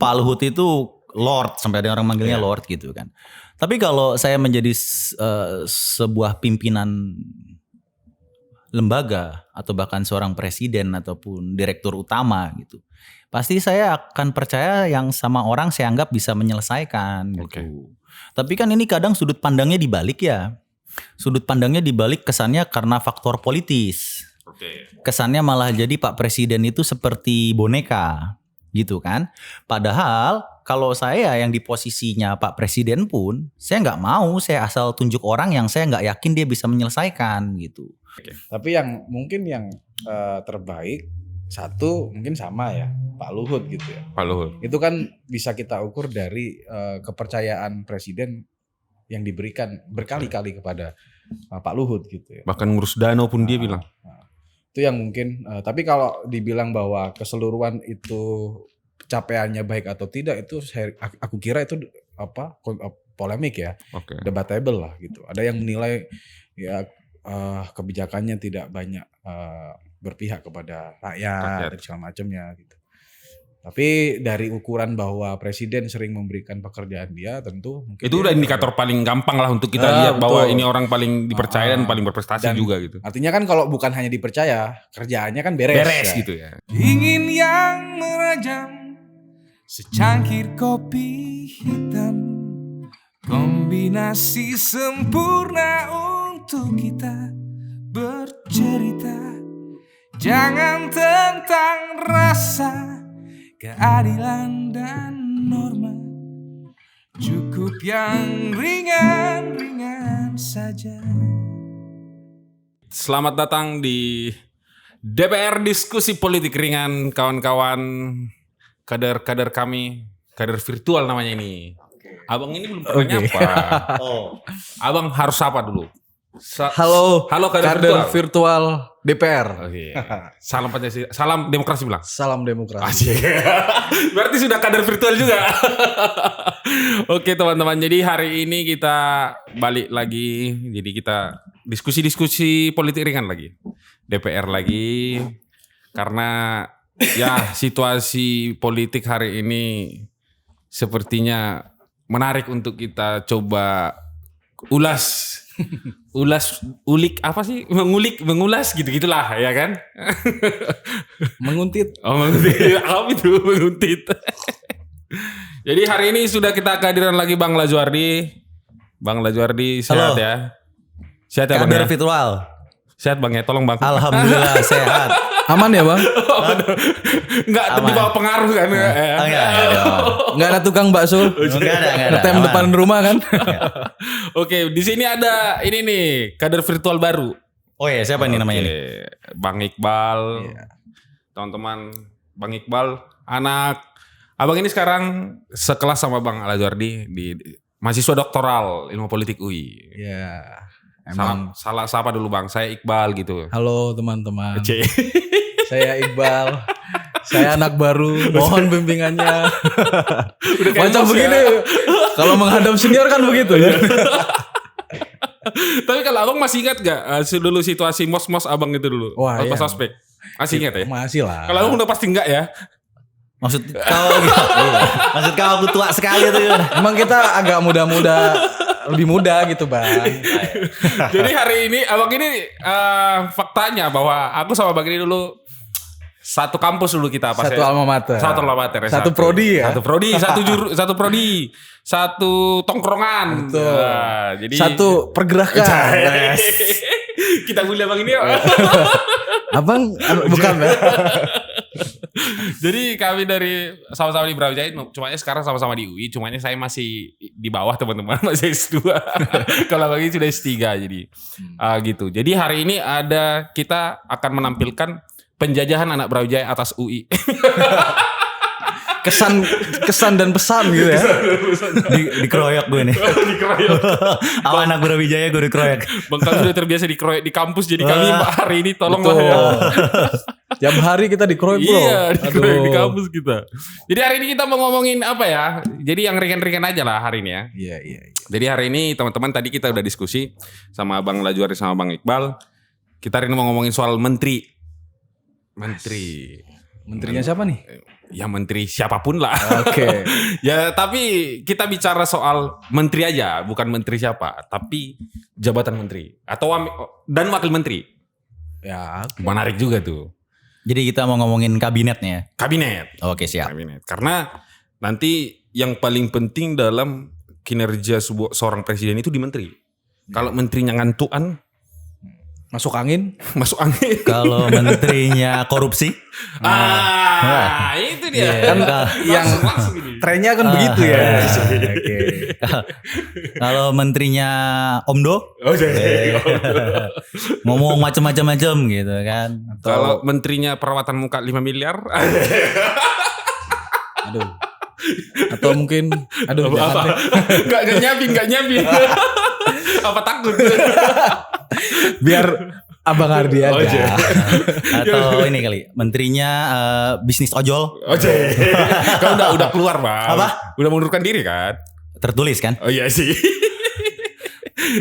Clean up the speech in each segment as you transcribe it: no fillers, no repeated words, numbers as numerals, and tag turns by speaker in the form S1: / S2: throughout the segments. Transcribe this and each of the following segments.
S1: Pak Luhut itu Lord, sampai ada orang manggilnya Lord gitu kan. Tapi kalau saya menjadi sebuah pimpinan lembaga atau bahkan seorang presiden ataupun direktur utama gitu, pasti saya akan percaya yang sama orang saya anggap bisa menyelesaikan gitu. Tapi kan ini kadang sudut pandangnya dibalik ya. Sudut pandangnya dibalik kesannya karena faktor politis. Kesannya malah jadi Pak Presiden itu seperti boneka gitu kan. Padahal kalau saya yang di posisinya Pak Presiden pun, saya nggak mau saya asal tunjuk orang yang saya nggak yakin dia bisa menyelesaikan gitu.
S2: Tapi yang mungkin yang terbaik satu mungkin sama ya Pak Luhut gitu ya.
S3: Pak Luhut.
S2: Itu kan bisa kita ukur dari kepercayaan presiden yang diberikan berkali-kali kepada Pak Luhut gitu ya.
S3: Bahkan ngurus danau pun dia bilang.
S2: Itu yang mungkin. Tapi kalau dibilang bahwa keseluruhan itu capaiannya baik atau tidak, itu aku kira itu polemik ya, debatable lah gitu. Ada yang menilai ya kebijakannya tidak banyak berpihak kepada rakyat dan segala macamnya gitu. Tapi dari ukuran bahwa presiden sering memberikan pekerjaan dia, tentu mungkin
S3: itu udah indikator paling gampang lah untuk kita lihat bahwa ini orang paling dipercaya dan paling berprestasi dan juga gitu.
S2: Artinya kan kalau bukan hanya dipercaya, kerjaannya kan beres ya.
S3: Gitu ya.
S4: Ingin yang merajam secangkir kopi hitam, kombinasi sempurna untuk kita bercerita. Jangan tentang rasa, keadilan dan norma, cukup yang ringan-ringan saja.
S3: Selamat datang di DPR Diskusi Politik Ringan, kawan-kawan kader kami, kader virtual namanya ini. Abang ini belum pernah nyapa. Abang harus sapa dulu.
S2: Halo
S3: kader
S2: virtual DPR.
S3: Salam Pancasila, salam demokrasi bilang.
S2: Salam demokrasi.
S3: Berarti sudah kader virtual juga. Oke teman-teman, jadi hari ini kita balik lagi. Jadi kita diskusi politik ringan lagi. DPR lagi. Karena ya situasi politik hari ini sepertinya menarik untuk kita coba mengulas gitu-gitulah ya kan.
S2: Menguntit.
S3: Apa itu menguntit? Jadi hari ini sudah kita kehadiran lagi Bang Lajuardi. Bang Lajuardi sehat ya? Sehat ya Bang ya?
S1: Virtual.
S3: Sehat Bang ya, tolong Bang.
S1: Alhamdulillah sehat.
S2: Aman ya Bang?
S3: Enggak di bawah pengaruh kan?
S2: Enggak ada tukang bakso.
S1: Enggak ada.
S2: Ngetem depan rumah kan?
S3: Oke, di sini ada ini nih, kader virtual baru.
S1: Oh iya, siapa ini namanya nih?
S3: Bang Iqbal. Teman-teman, Bang Iqbal, anak Abang ini sekarang sekelas sama Bang Lajuardi di mahasiswa doktoral Ilmu Politik UI.
S2: Iya.
S3: Salah sapa dulu Bang, saya Iqbal gitu.
S2: Halo teman-teman. Saya Iqbal. Saya anak baru, mohon bimbingannya. Macam begini. Kalau menghadap senior kan begitu ya.
S3: Tapi kalau Abang masih ingat gak dulu situasi mos-mos Abang itu dulu?
S2: Wah,
S3: pas
S2: iya.
S3: ospek. Masih ingat ya?
S2: Masih lah.
S3: Kalau Abang udah pasti enggak ya?
S1: Maksud kau aku tua sekali tuh.
S2: Emang kita agak muda-muda, lebih muda gitu Bang.
S3: Jadi hari ini Abang ini faktanya bahwa aku sama Bang ini dulu satu kampus dulu kita pas
S2: Satu alma mater. Satu prodi ya.
S3: Satu prodi, satu tongkrongan.
S2: Betul.
S3: Jadi
S2: satu pergerakan.
S3: Kita bully Abang ini.
S2: Abang bukan ya.
S3: Jadi kami dari sama-sama di Brawijaya, cumanya sekarang sama-sama di UI, cumanya saya masih di bawah teman-teman, masih S2. Kalau bagi sudah S3 jadi gitu. Jadi hari ini kita akan menampilkan penjajahan anak Brawijaya atas UI.
S2: kesan dan pesan gitu ya.
S1: Dikeroyok gue nih.
S3: Dikeroyok.
S1: Sama anak Brawijaya gue dikeroyok.
S3: Bang kami sudah terbiasa dikeroyok di kampus, jadi kami hari ini tolonglah ya.
S2: Tiap hari kita dikeroyok bro.
S3: Iya, dikeroyok di kampus kita. Jadi hari ini kita mau ngomongin apa ya? Jadi yang ringan-ringan aja lah hari ini ya.
S2: Iya.
S3: Jadi hari ini teman-teman tadi kita udah diskusi sama Bang Lajuardi sama Bang Iqbal. Kita hari ini mau ngomongin soal menteri.
S2: Menterinya siapa nih?
S3: Ya menteri siapapun lah.
S2: Oke.
S3: Ya tapi kita bicara soal menteri aja, bukan menteri siapa, tapi jabatan menteri atau dan wakil menteri.
S2: Ya,
S3: Menarik juga tuh.
S1: Jadi kita mau ngomongin kabinetnya.
S3: Kabinet.
S1: Oke, siap.
S3: Kabinet. Karena nanti yang paling penting dalam kinerja seorang presiden itu di menteri. Kalau menterinya ngantuan,
S2: masuk angin.
S3: masuk angin.
S1: Kalau menterinya korupsi,
S3: Itu dia.
S1: Iya,
S2: yang
S3: Langsung ini.
S2: trennya kan begitu ya. Oke.
S1: kalau menterinya Omdo,
S3: Oh, jadi.
S1: ngomong macam-macam gitu kan.
S3: Kalau menterinya perawatan muka 5 miliar.
S2: Aduh. Atau mungkin jangan
S3: Apa?
S2: deh.
S3: Gak nyabin. Apa takut?
S2: Biar Abang Ardi aja.
S3: Oh, iya.
S1: Atau ini kali, menterinya bisnis ojol,
S3: Kan udah keluar, Bang.
S1: Apa?
S3: Udah mengundurkan diri kan?
S1: tertulis kan.
S3: Oh iya sih.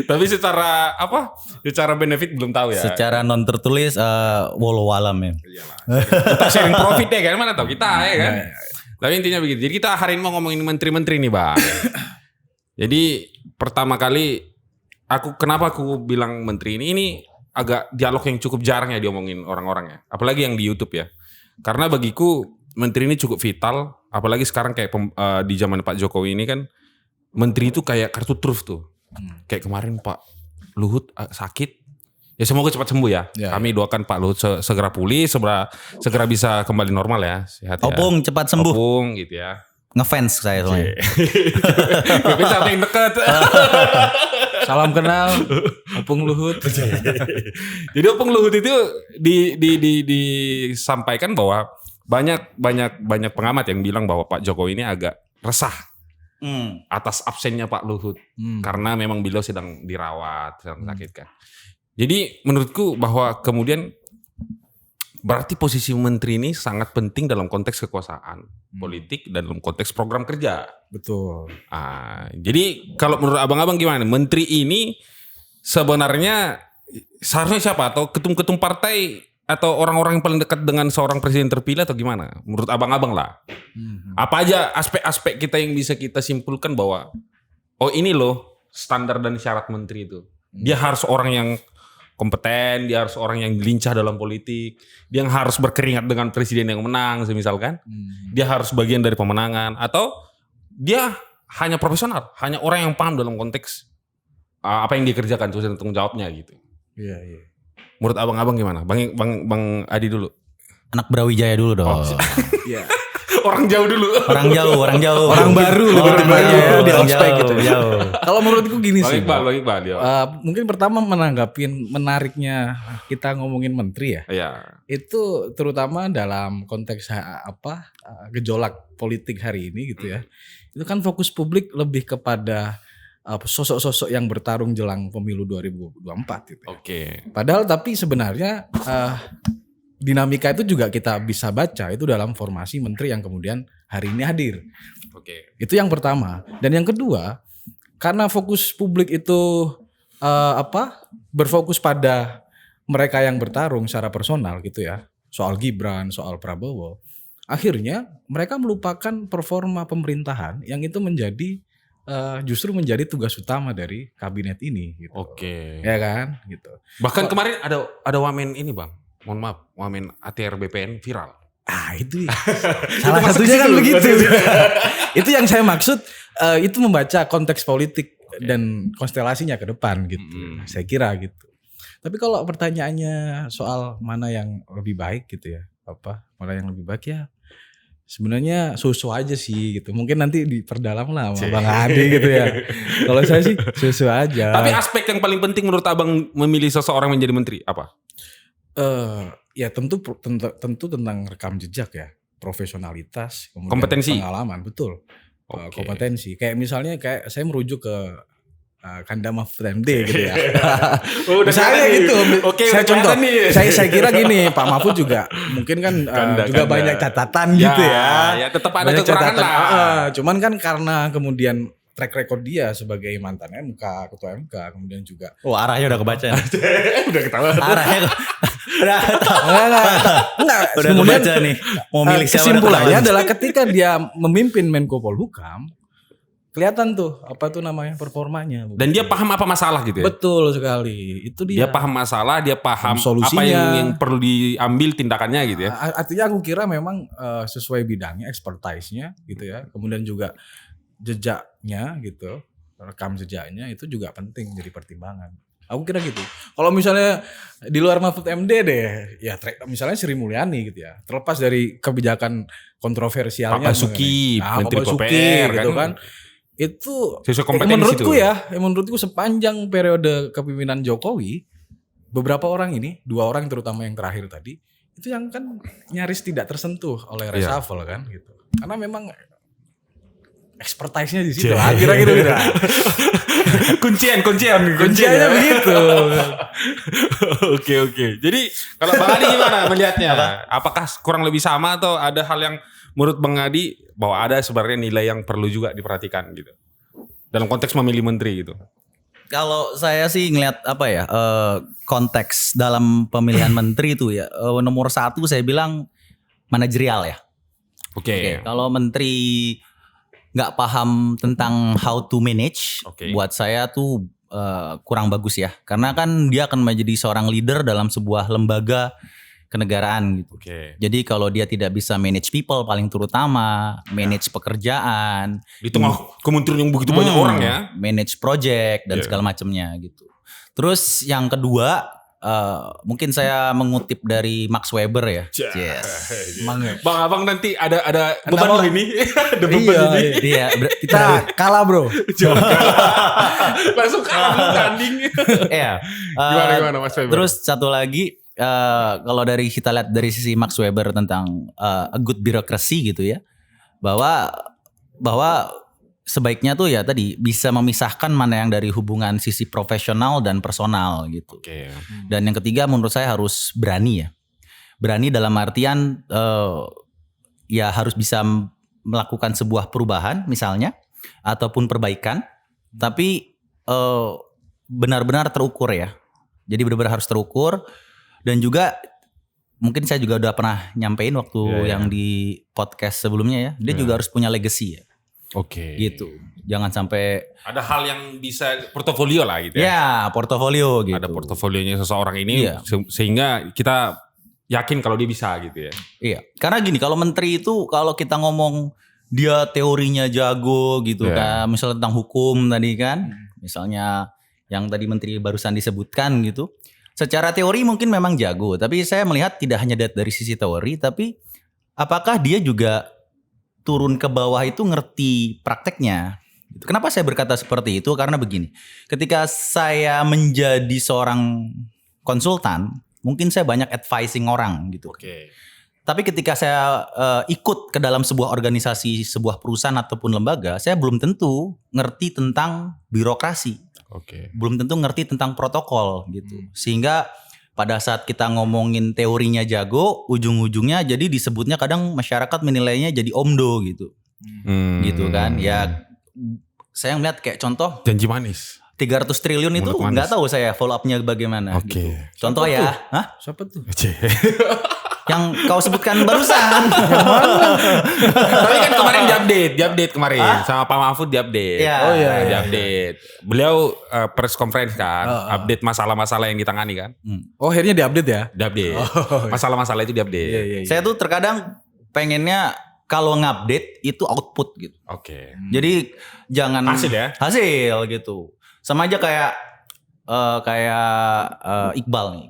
S3: Tapi secara apa? Secara benefit belum tahu ya.
S1: Secara non tertulis, walau alam ya.
S3: Iyalah. Kita sharing profit ya kan, mana tahu kita ya kan. Tapi intinya begitu. Jadi kita hari ini mau ngomongin menteri-menteri nih, Bang. Jadi pertama kali kenapa aku bilang menteri ini agak dialog yang cukup jarang ya diomongin orang-orang ya. Apalagi yang di YouTube ya. Karena bagiku menteri ini cukup vital, apalagi sekarang kayak di zaman Pak Jokowi ini kan menteri itu kayak kartu truf tuh. Kayak kemarin Pak Luhut sakit. Ya semoga cepat sembuh ya. Kami doakan Pak Luhut segera pulih, segera bisa kembali normal ya. Sehat ya.
S1: Opung cepat sembuh.
S3: Opung gitu ya.
S1: Ngefans saya soalnya.
S3: Tapi sampai yang dekat.
S2: Salam kenal Opung Luhut.
S3: Jadi Opung Luhut itu disampaikan bahwa banyak pengamat yang bilang bahwa Pak Jokowi ini agak resah atas absennya Pak Luhut karena memang beliau sedang dirawat, sedang sakit kan. Jadi menurutku bahwa kemudian berarti posisi menteri ini sangat penting dalam konteks kekuasaan politik dan dalam konteks program kerja.
S2: Betul.
S3: Jadi kalau menurut abang-abang gimana? Menteri ini sebenarnya seharusnya siapa? Atau ketum-ketum partai atau orang-orang yang paling dekat dengan seorang presiden terpilih atau gimana? Menurut abang-abang lah. Apa aja aspek-aspek kita yang bisa kita simpulkan bahwa ini loh standar dan syarat menteri itu. Dia harus orang yang kompeten, dia harus orang yang lincah dalam politik, dia harus berkeringat dengan presiden yang menang, semisalkan. Dia harus bagian dari pemenangan, atau dia hanya profesional, hanya orang yang paham dalam konteks apa yang dikerjakan, tugas dan tanggung jawabnya gitu.
S2: Iya.
S3: Menurut abang-abang gimana? Bang Adi dulu.
S1: Anak Brawijaya dulu dong.
S2: Iya.
S3: Orang jauh dulu.
S1: Orang jauh.
S2: Orang baru lebih tepatnya di ospek gitu.
S1: Jauh.
S2: Kalau menurutku gini sih.
S3: Bang Iqbal.
S2: Mungkin pertama menanggapin menariknya kita ngomongin menteri ya.
S3: Iya.
S2: Itu terutama dalam konteks gejolak politik hari ini gitu ya. Itu kan fokus publik lebih kepada sosok-sosok yang bertarung jelang pemilu 2024 gitu.
S3: Oke.
S2: Padahal tapi sebenarnya dinamika itu juga kita bisa baca itu dalam formasi menteri yang kemudian hari ini hadir.
S3: Oke.
S2: Itu yang pertama. Dan yang kedua, karena fokus publik itu berfokus pada mereka yang bertarung secara personal gitu ya. Soal Gibran, soal Prabowo. Akhirnya mereka melupakan performa pemerintahan yang itu justru menjadi tugas utama dari kabinet ini gitu.
S3: Oke.
S2: Ya kan? Gitu.
S3: Bahkan kemarin ada wamen ini, Bang. Mohon maaf, wamen ATR BPN viral.
S2: Itu ya. Salah satunya kan begitu. Itu yang saya maksud, itu membaca konteks politik dan konstelasinya ke depan gitu. Saya kira gitu. Tapi kalau pertanyaannya soal mana yang lebih baik gitu ya, mana yang lebih baik ya, sebenarnya susu aja sih gitu. Mungkin nanti diperdalam lah sama Bang Adi gitu ya. Kalau saya sih susu aja.
S3: Tapi aspek yang paling penting menurut abang memilih seseorang menjadi menteri apa?
S2: Ya tentu tentang rekam jejak ya, profesionalitas, kemudian
S3: kompetensi,
S2: pengalaman, betul. Kompetensi. Kayak misalnya saya merujuk ke Kanda Mahfud MD gitu ya. Misalnya gitu. Saya contoh. Saya kira gini, Pak Mahfud juga mungkin kan juga banyak catatan gitu ya.
S3: Ya tetap ada kekurangan lah.
S2: Cuman kan karena kemudian track record dia sebagai mantan MK, ketua MK, kemudian juga
S1: Arahnya udah kebaca nih.
S3: Udah ketawa.
S1: Arahnya
S2: enggak,
S1: udah
S2: kemudian
S1: kebaca nih. Mau milih siapa?
S2: kesimpulannya adalah ketika dia memimpin Menko Polhukam, kelihatan tuh apa tuh namanya performanya.
S3: Dan dia paham apa masalah gitu ya.
S2: Betul sekali. Itu dia.
S3: Dia paham masalah, dia paham
S2: Solusinya.
S3: apa yang perlu diambil tindakannya gitu ya.
S2: Artinya aku kira memang sesuai bidangnya, expertise-nya gitu ya. Kemudian juga jejaknya gitu, rekam jejaknya itu juga penting jadi pertimbangan. Aku kira gitu. Kalau misalnya di luar Mahfud MD deh, ya misalnya Sri Mulyani gitu ya. Terlepas dari kebijakan kontroversialnya.
S3: Pak Basuki, Menteri
S2: Pak Basuki
S3: PPR
S2: gitu kan. Itu
S3: sesuai kompetensi
S2: menurutku sepanjang periode kepemimpinan Jokowi, beberapa orang ini, 2 orang terutama yang terakhir tadi, itu yang kan nyaris tidak tersentuh oleh reshuffle kan gitu. Karena memang expertise-nya di situ. Kira-kira gitu. Kunciannya begitu.
S3: Oke. Jadi kalau Bang Adi gimana melihatnya? Apakah kurang lebih sama atau ada hal yang menurut Bang Adi bahwa ada sebenarnya nilai yang perlu juga diperhatikan gitu dalam konteks memilih menteri gitu?
S1: Kalau saya sih ngelihat konteks dalam pemilihan menteri itu ya, nomor 1 saya bilang manajerial ya.
S3: Oke.
S1: Kalau menteri nggak paham tentang how to manage, buat saya tuh kurang bagus ya. Karena kan dia akan menjadi seorang leader dalam sebuah lembaga kenegaraan gitu. Jadi kalau dia tidak bisa manage people paling terutama, manage pekerjaan,
S3: di tengah kementerian yang begitu banyak orang ya,
S1: manage project dan segala macamnya gitu. Terus yang kedua, mungkin saya mengutip dari Max Weber ya.
S3: Bang Abang nanti ada beban loh ini. Ada beban ini.
S1: Iya,
S2: kita kalah bro.
S3: Langsung kalah tanding.
S1: Iya.
S3: Gimana Mas Weber?
S1: Terus satu lagi, kalau dari kita lihat dari sisi Max Weber tentang a good bureaucracy gitu ya, bahwa sebaiknya tuh ya tadi bisa memisahkan mana yang dari hubungan sisi profesional dan personal gitu. Dan yang ketiga menurut saya harus berani ya. Berani dalam artian ya harus bisa melakukan sebuah perubahan misalnya ataupun perbaikan, tapi benar-benar terukur ya. Jadi benar-benar harus terukur, dan juga mungkin saya juga udah pernah nyampein waktu yang di podcast sebelumnya ya. Dia juga harus punya legacy ya. Gitu. Jangan sampai
S3: ada hal yang bisa portofolio lah gitu ya.
S1: Ya, portofolio gitu.
S3: Ada portofolionya seseorang ini sehingga kita yakin kalau dia bisa gitu ya.
S1: Iya. Karena gini, kalau menteri itu kalau kita ngomong dia teorinya jago gitu kan, misalnya tentang hukum tadi kan, misalnya yang tadi menteri barusan disebutkan gitu. Secara teori mungkin memang jago, tapi saya melihat tidak hanya dari sisi teori, tapi apakah dia juga turun ke bawah itu ngerti prakteknya. Kenapa saya berkata seperti itu? Karena begini, ketika saya menjadi seorang konsultan, mungkin saya banyak advising orang gitu. Tapi ketika saya ikut ke dalam sebuah organisasi, sebuah perusahaan ataupun lembaga, saya belum tentu ngerti tentang birokrasi. Belum tentu ngerti tentang protokol gitu. Sehingga pada saat kita ngomongin teorinya jago, ujung-ujungnya jadi disebutnya kadang masyarakat menilainya jadi omdo gitu. Gitu kan. Ya saya ngeliat kayak contoh
S3: janji manis
S1: 300 triliun itu nggak tahu saya follow up-nya bagaimana gitu. Contoh ya,
S2: siapa tuh?
S3: Yang
S1: kau sebutkan barusan.
S3: Tapi kan kemarin diupdate kemarin sama Pak Mahfud diupdate. Diupdate. Beliau press conference kan, update masalah-masalah yang ditangani kan.
S2: Akhirnya diupdate ya?
S3: Diupdate. Masalah-masalah itu diupdate.
S1: Saya tuh terkadang pengennya kalau ngupdate itu output gitu. Jadi jangan
S3: hasil ya.
S1: Hasil gitu. Sama aja kayak Iqbal nih,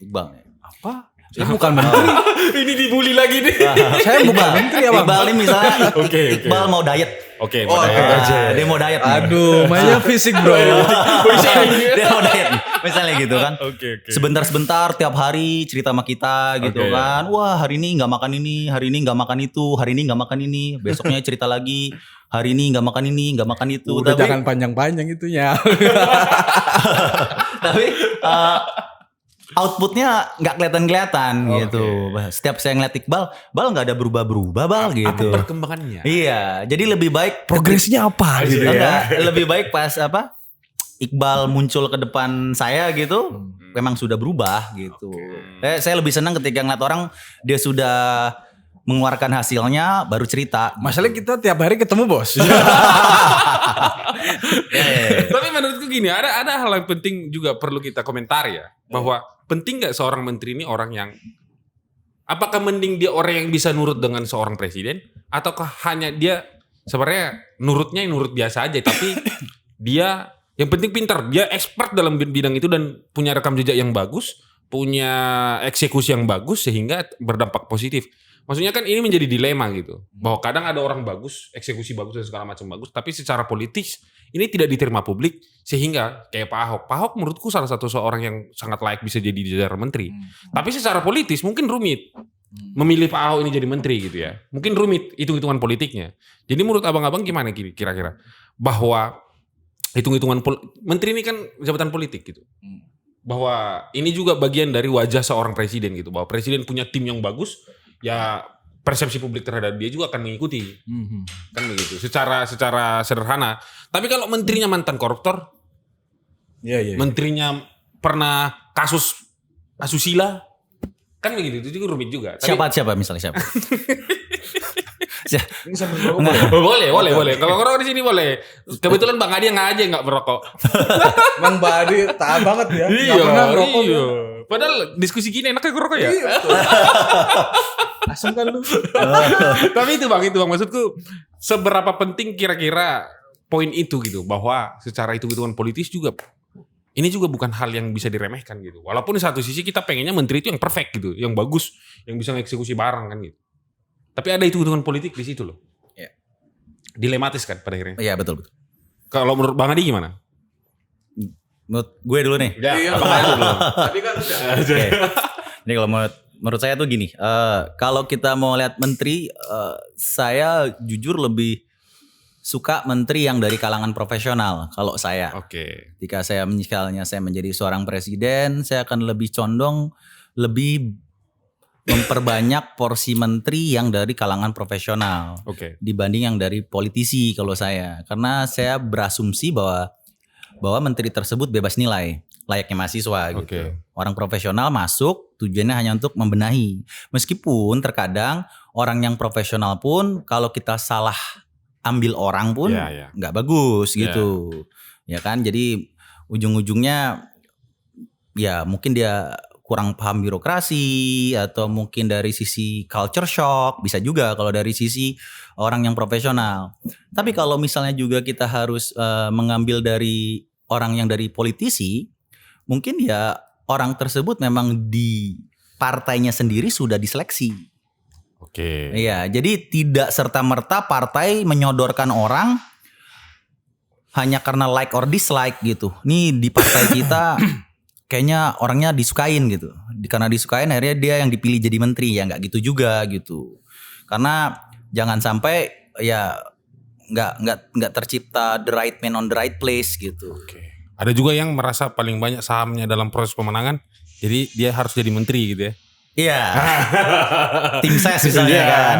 S1: Iqbal nih.
S2: Apa? Saya bukan menteri.
S3: Ini dibully lagi nih.
S2: Saya bukan menteri ya Bang.
S1: Iqbal ini misalnya Iqbal mau diet. Dia mau diet.
S2: Aduh, mainnya fisik bro.
S1: Dia mau diet. Misalnya gitu kan. Sebentar-sebentar tiap hari cerita sama kita gitu kan. Wah hari ini gak makan ini, hari ini gak makan itu, hari ini gak makan ini. Besoknya cerita lagi. Hari ini gak makan ini, gak makan itu.
S2: Udah jangan panjang-panjang itunya.
S1: Tapi outputnya nggak kelihatan gitu. Setiap saya ngeliat Iqbal nggak ada berubah gitu.
S3: Apa perkembangannya?
S1: Iya, jadi lebih baik
S2: Progresnya apa gitu ya?
S1: enggak, lebih baik pas Iqbal muncul ke depan saya gitu, memang sudah berubah gitu. Saya lebih senang ketika ngeliat orang dia sudah mengeluarkan hasilnya baru cerita.
S2: Masalahnya kita tiap hari ketemu bos.
S3: Tapi menurutku gini, ada hal yang penting juga perlu kita komentar ya, bahwa penting nggak seorang menteri ini orang yang apakah mending dia orang yang bisa nurut dengan seorang presiden, ataukah hanya dia sebenarnya nurutnya yang nurut biasa aja, tapi dia yang penting pintar, dia expert dalam bidang itu dan punya rekam jejak yang bagus, punya eksekusi yang bagus sehingga berdampak positif. Maksudnya kan ini menjadi dilema gitu, bahwa kadang ada orang bagus, eksekusi bagus dan segala macam bagus, tapi secara politis ini tidak diterima publik, sehingga kayak Pak Ahok menurutku salah satu seorang yang sangat layak bisa jadi di jajaran menteri. Tapi secara politis mungkin rumit memilih Pak Ahok ini jadi menteri gitu ya, mungkin rumit hitung-hitungan politiknya. Jadi menurut abang-abang gimana kira-kira bahwa hitung-hitungan menteri ini kan jabatan politik gitu, bahwa ini juga bagian dari wajah seorang presiden gitu, bahwa presiden punya tim yang bagus, ya persepsi publik terhadap dia juga akan mengikuti, kan begitu. Secara sederhana. Tapi kalau menterinya mantan koruptor, menterinya pernah kasus asusila, kan begitu. Itu juga rumit juga.
S1: Siapa misalnya siapa?
S2: Ini sambil ngomong.
S3: Boleh. Kalau ngerokok di sini boleh. Kebetulan Bang Adi nggak aja nggak berokok.
S2: Bang Badi taat banget ya. Nggak pernah ngerokok.
S3: Iya. Padahal diskusi gini enaknya ngerokok ya.
S2: Iya, asam kan lu.
S3: Tapi itu bang maksudku seberapa penting kira-kira poin itu gitu, bahwa secara hitung-hitungan politis juga ini juga bukan hal yang bisa diremehkan gitu. Walaupun di satu sisi kita pengennya menteri itu yang perfect gitu, yang bagus, yang bisa mengeksekusi barang kan gitu. Tapi ada hitung-hitungan politik di situ loh.
S1: Iya.
S3: Dilematis kan pada akhirnya.
S1: Iya betul.
S3: Kalau menurut Bang Adi gimana?
S1: Menurut gue dulu nih.
S3: Ya, Bang Adi dulu.
S2: Tadi kan udah.
S1: Oke. Ini kalau menurut saya tuh gini, kalau kita mau lihat menteri, saya jujur lebih suka menteri yang dari kalangan profesional. Kalau saya, ketika misalnya saya menjadi seorang presiden, saya akan lebih condong lebih memperbanyak porsi menteri yang dari kalangan profesional dibanding yang dari politisi kalau saya, karena saya berasumsi bahwa menteri tersebut bebas nilai, layaknya mahasiswa gitu. Orang profesional masuk tujuannya hanya untuk membenahi. Meskipun terkadang orang yang profesional pun kalau kita salah ambil orang pun nggak bagus gitu. Ya kan? Jadi ujung-ujungnya ya mungkin dia kurang paham birokrasi, atau mungkin dari sisi culture shock, bisa juga kalau dari sisi orang yang profesional. Tapi kalau misalnya juga kita harus mengambil dari orang yang dari politisi, mungkin ya orang tersebut memang di partainya sendiri sudah diseleksi. Iya, jadi tidak serta-merta partai menyodorkan orang hanya karena like or dislike gitu. Nih di partai kita kayaknya orangnya disukain gitu. Karena disukain akhirnya dia yang dipilih jadi menteri, ya nggak gitu juga gitu. Karena jangan sampai ya nggak tercipta the right man on the right place gitu.
S3: Ada juga yang merasa paling banyak sahamnya dalam proses pemenangan, jadi dia harus jadi menteri gitu ya.
S1: Iya. Tim ses misalnya kan.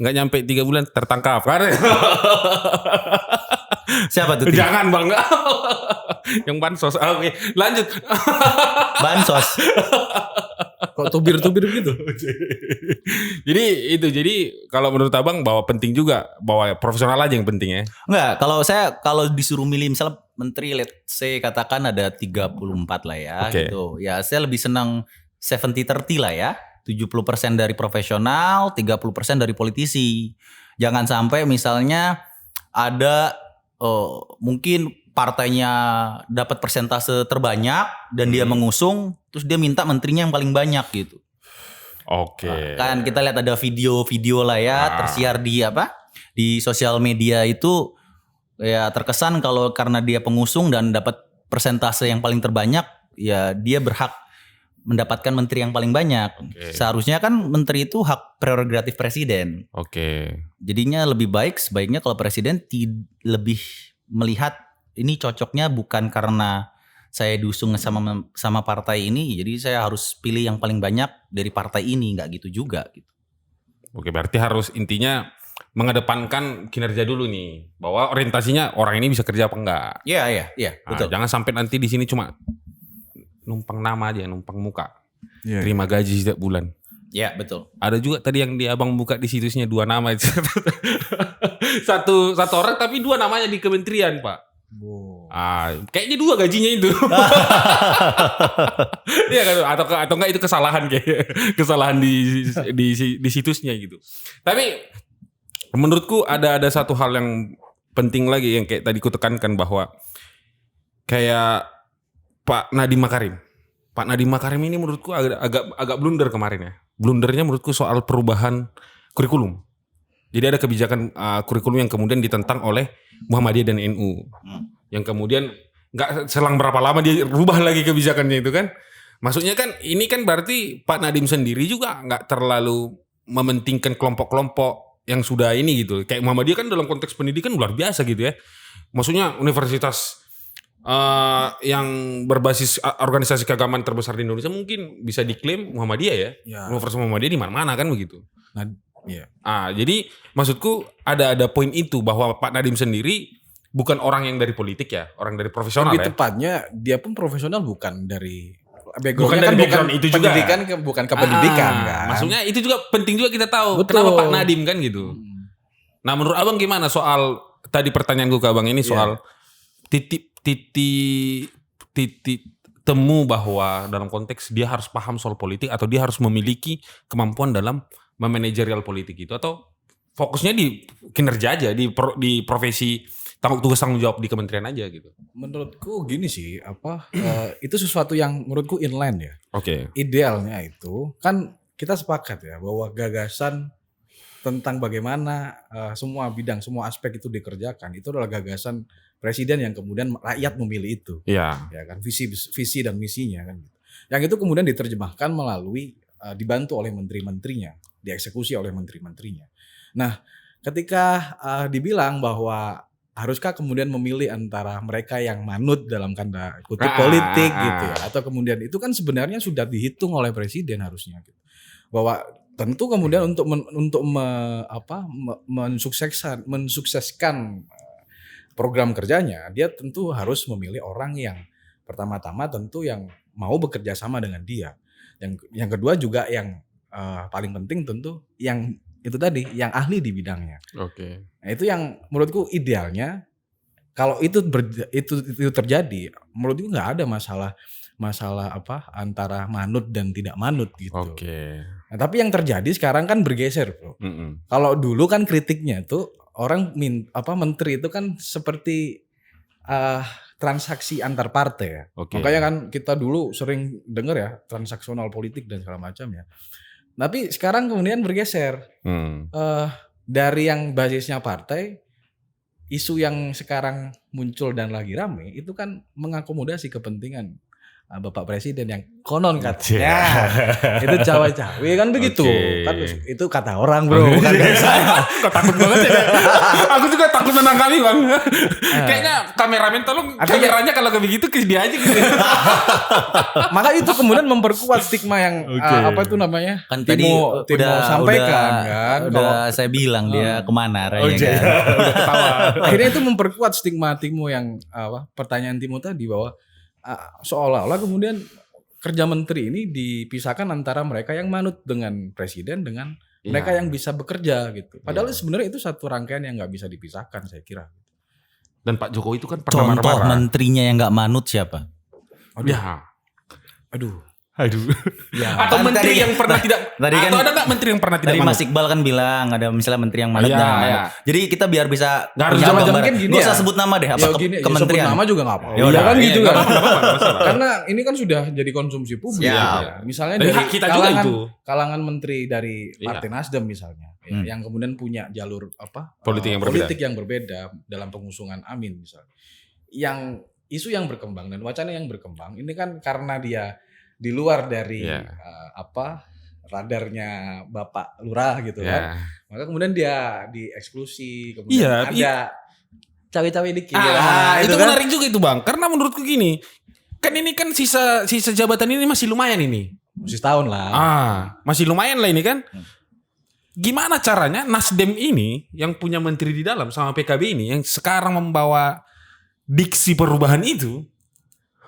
S3: Nggak nyampe 3 bulan tertangkap.
S1: Siapa tuh?
S3: Jangan bang. Yang bansos. Oke, lanjut.
S1: Bansos.
S2: Kok tubir-tubir gitu?
S3: Jadi kalau menurut abang bahwa penting juga bahwa profesional aja yang penting ya.
S1: Enggak, kalau disuruh milih misalnya menteri, let's say katakan ada 34 lah ya gitu. Ya saya lebih senang 70-30 lah ya. 70% dari profesional, 30% dari politisi. Jangan sampai misalnya ada mungkin partainya dapat persentase terbanyak dan dia mengusung, terus dia minta menterinya yang paling banyak gitu. Kan kita lihat ada video-video lah ya tersiar di sosial media itu ya, terkesan kalau karena dia pengusung dan dapat persentase yang paling terbanyak, ya dia berhak mendapatkan menteri yang paling banyak. Seharusnya kan menteri itu hak prerogatif presiden. Jadinya sebaiknya kalau presiden lebih melihat ini cocoknya bukan karena saya diusung sama partai ini, jadi saya harus pilih yang paling banyak dari partai ini, nggak gitu juga gitu.
S3: Oke, berarti harus intinya mengedepankan kinerja dulu nih, bahwa orientasinya orang ini bisa kerja apa enggak.
S1: Iya, betul.
S3: Jangan sampai nanti di sini cuma numpang nama aja, numpang muka,
S2: Iya.
S3: terima gaji setiap bulan.
S1: Iya, betul.
S3: Ada juga tadi yang di abang buka di situsnya 2 nama itu. satu orang tapi 2 namanya di kementerian, Pak.
S2: Wow.
S3: Kayaknya 2 gajinya itu. Iya kan, atau enggak itu kesalahan kesalahan di situsnya gitu. Tapi menurutku ada satu hal yang penting lagi yang kayak tadi ku tekankan, bahwa kayak Pak Nadiem Makarim ini menurutku agak blunder kemarin ya. Blundernya menurutku soal perubahan kurikulum. Jadi ada kebijakan kurikulum yang kemudian ditentang oleh Muhammadiyah dan NU. Yang kemudian nggak selang berapa lama dia rubah lagi kebijakannya itu kan. Maksudnya kan ini kan berarti Pak Nadiem sendiri juga nggak terlalu mementingkan kelompok-kelompok yang sudah ini gitu. Kayak Muhammadiyah kan dalam konteks pendidikan luar biasa gitu ya. Maksudnya universitas yang berbasis organisasi keagamaan terbesar di Indonesia mungkin bisa diklaim Muhammadiyah ya. Universitas Muhammadiyah di mana-mana kan begitu.
S2: Iya.
S3: Jadi maksudku ada poin itu, bahwa Pak Nadiem sendiri bukan orang yang dari politik ya, orang dari profesional.
S2: Lebih
S3: ya.
S2: tepatnya dia pun profesional bukan dari
S3: background itu juga.
S2: Pendidikan bukan kependidikan kan.
S3: Maksudnya itu juga penting juga kita tahu.
S2: Betul.
S3: Kenapa Pak Nadiem kan gitu. Nah, menurut Abang gimana soal tadi pertanyaanku ke Abang ini soal titik temu bahwa dalam konteks dia harus paham soal politik atau dia harus memiliki kemampuan dalam memanajerial politik itu, atau fokusnya di kinerja aja di profesi tugas tanggung jawab di kementerian aja gitu.
S2: Menurutku gini sih, itu sesuatu yang menurutku inline ya.
S3: Oke.
S2: Idealnya itu kan kita sepakat ya bahwa gagasan tentang bagaimana semua bidang, semua aspek itu dikerjakan itu adalah gagasan presiden yang kemudian rakyat memilih itu.
S3: Iya.
S2: Ya kan, visi dan misinya kan. Yang itu kemudian diterjemahkan melalui dibantu oleh menteri-menterinya, dieksekusi oleh menteri-menterinya. Nah, ketika dibilang bahwa haruskah kemudian memilih antara mereka yang manut dalam tanda kutip politik gitu ya, atau kemudian itu kan sebenarnya sudah dihitung oleh presiden harusnya gitu. Bahwa tentu kemudian untuk mensukseskan program kerjanya, dia tentu harus memilih orang yang pertama-tama tentu yang mau bekerja sama dengan dia. Yang kedua juga yang paling penting tentu yang itu tadi, yang ahli di bidangnya.
S3: Oke.
S2: Nah, itu yang menurutku idealnya kalau itu terjadi, menurutku nggak ada masalah antara manut dan tidak manut gitu.
S3: Oke.
S2: Nah, tapi yang terjadi sekarang kan bergeser, Bro. Kalau dulu kan kritiknya tuh orang menteri itu kan seperti transaksi antar partai ya. Makanya kan kita dulu sering dengar ya transaksional politik dan segala macam ya. Tapi sekarang kemudian bergeser dari yang basisnya partai, isu yang sekarang muncul dan lagi rame itu kan mengakomodasi kepentingan Bapak Presiden yang konon katanya itu cawe-cawe kan begitu. Kan itu kata orang, Bro, bukan kata saya.
S3: Kok takut banget ya? Aku juga takut menangkali, Bang. Kayaknya kameramen tolong kameranya kalau kayak begitu ke dia aja gitu.
S2: Maka itu kemudian memperkuat stigma yang apa itu namanya?
S1: Kan tadi
S2: Timo sampaikan kan.
S1: Udah saya bilang dia kemana arahnya kan.
S3: Udah ketawa.
S2: Akhirnya itu memperkuat stigma Timo yang pertanyaan Timo tadi bahwa seolah-olah kemudian kerja menteri ini dipisahkan antara mereka yang manut dengan presiden dengan mereka yang bisa bekerja gitu. Padahal sebenarnya itu satu rangkaian yang nggak bisa dipisahkan saya kira.
S3: Dan Pak Jokowi itu kan pernah
S1: Contoh
S3: marah-marah.
S1: menterinya yang nggak manut siapa?
S2: Aduh.
S3: Ya. Atau
S1: Kan
S3: menteri
S1: tadi-
S3: yang pernah tidak.
S1: tadi kan-
S3: atau ada nggak menteri yang pernah tidak
S1: Tadi
S3: manut?
S1: Mas Iqbal kan bilang ada misalnya menteri yang manut
S3: Iya,
S1: dan nggak
S3: iya.
S1: manut. Jadi kita biar bisa
S3: Nggak harus
S1: punya
S3: zaman-zaman
S1: gambaran.
S2: mungkin gini
S1: Nggak usah
S2: ya.
S1: sebut nama deh apa kementerian.
S2: Sebut nama juga nggak apa-apa.
S1: Ya udah,
S2: kan
S3: iya,
S2: gitu
S3: nggak
S2: kan.
S3: apa-apa, nggak masalah.
S2: Karena ini kan sudah jadi konsumsi publik.
S1: Ya.
S2: Ya. Misalnya
S3: Dan
S2: dari
S3: hak kita juga itu.
S2: kalangan menteri dari
S3: Iya.
S2: Partai Nasdem misalnya, yang kemudian punya jalur
S3: Politik yang
S2: berbeda dalam pengusungan Amin misalnya. Yang isu yang berkembang dan wacana yang berkembang ini kan karena dia di luar dari radarnya Bapak Lurah gitu kan. Maka kemudian dia dieksklusi, kemudian ada cawe-cawe dikit.
S3: itu
S2: kan.
S3: menarik juga itu, Bang. Karena menurutku gini, Kan ini kan sisa jabatan ini masih lumayan ini.
S2: Masih setahun lah.
S3: Masih lumayan lah ini kan. Gimana caranya Nasdem ini yang punya menteri di dalam sama PKB ini yang sekarang membawa diksi perubahan itu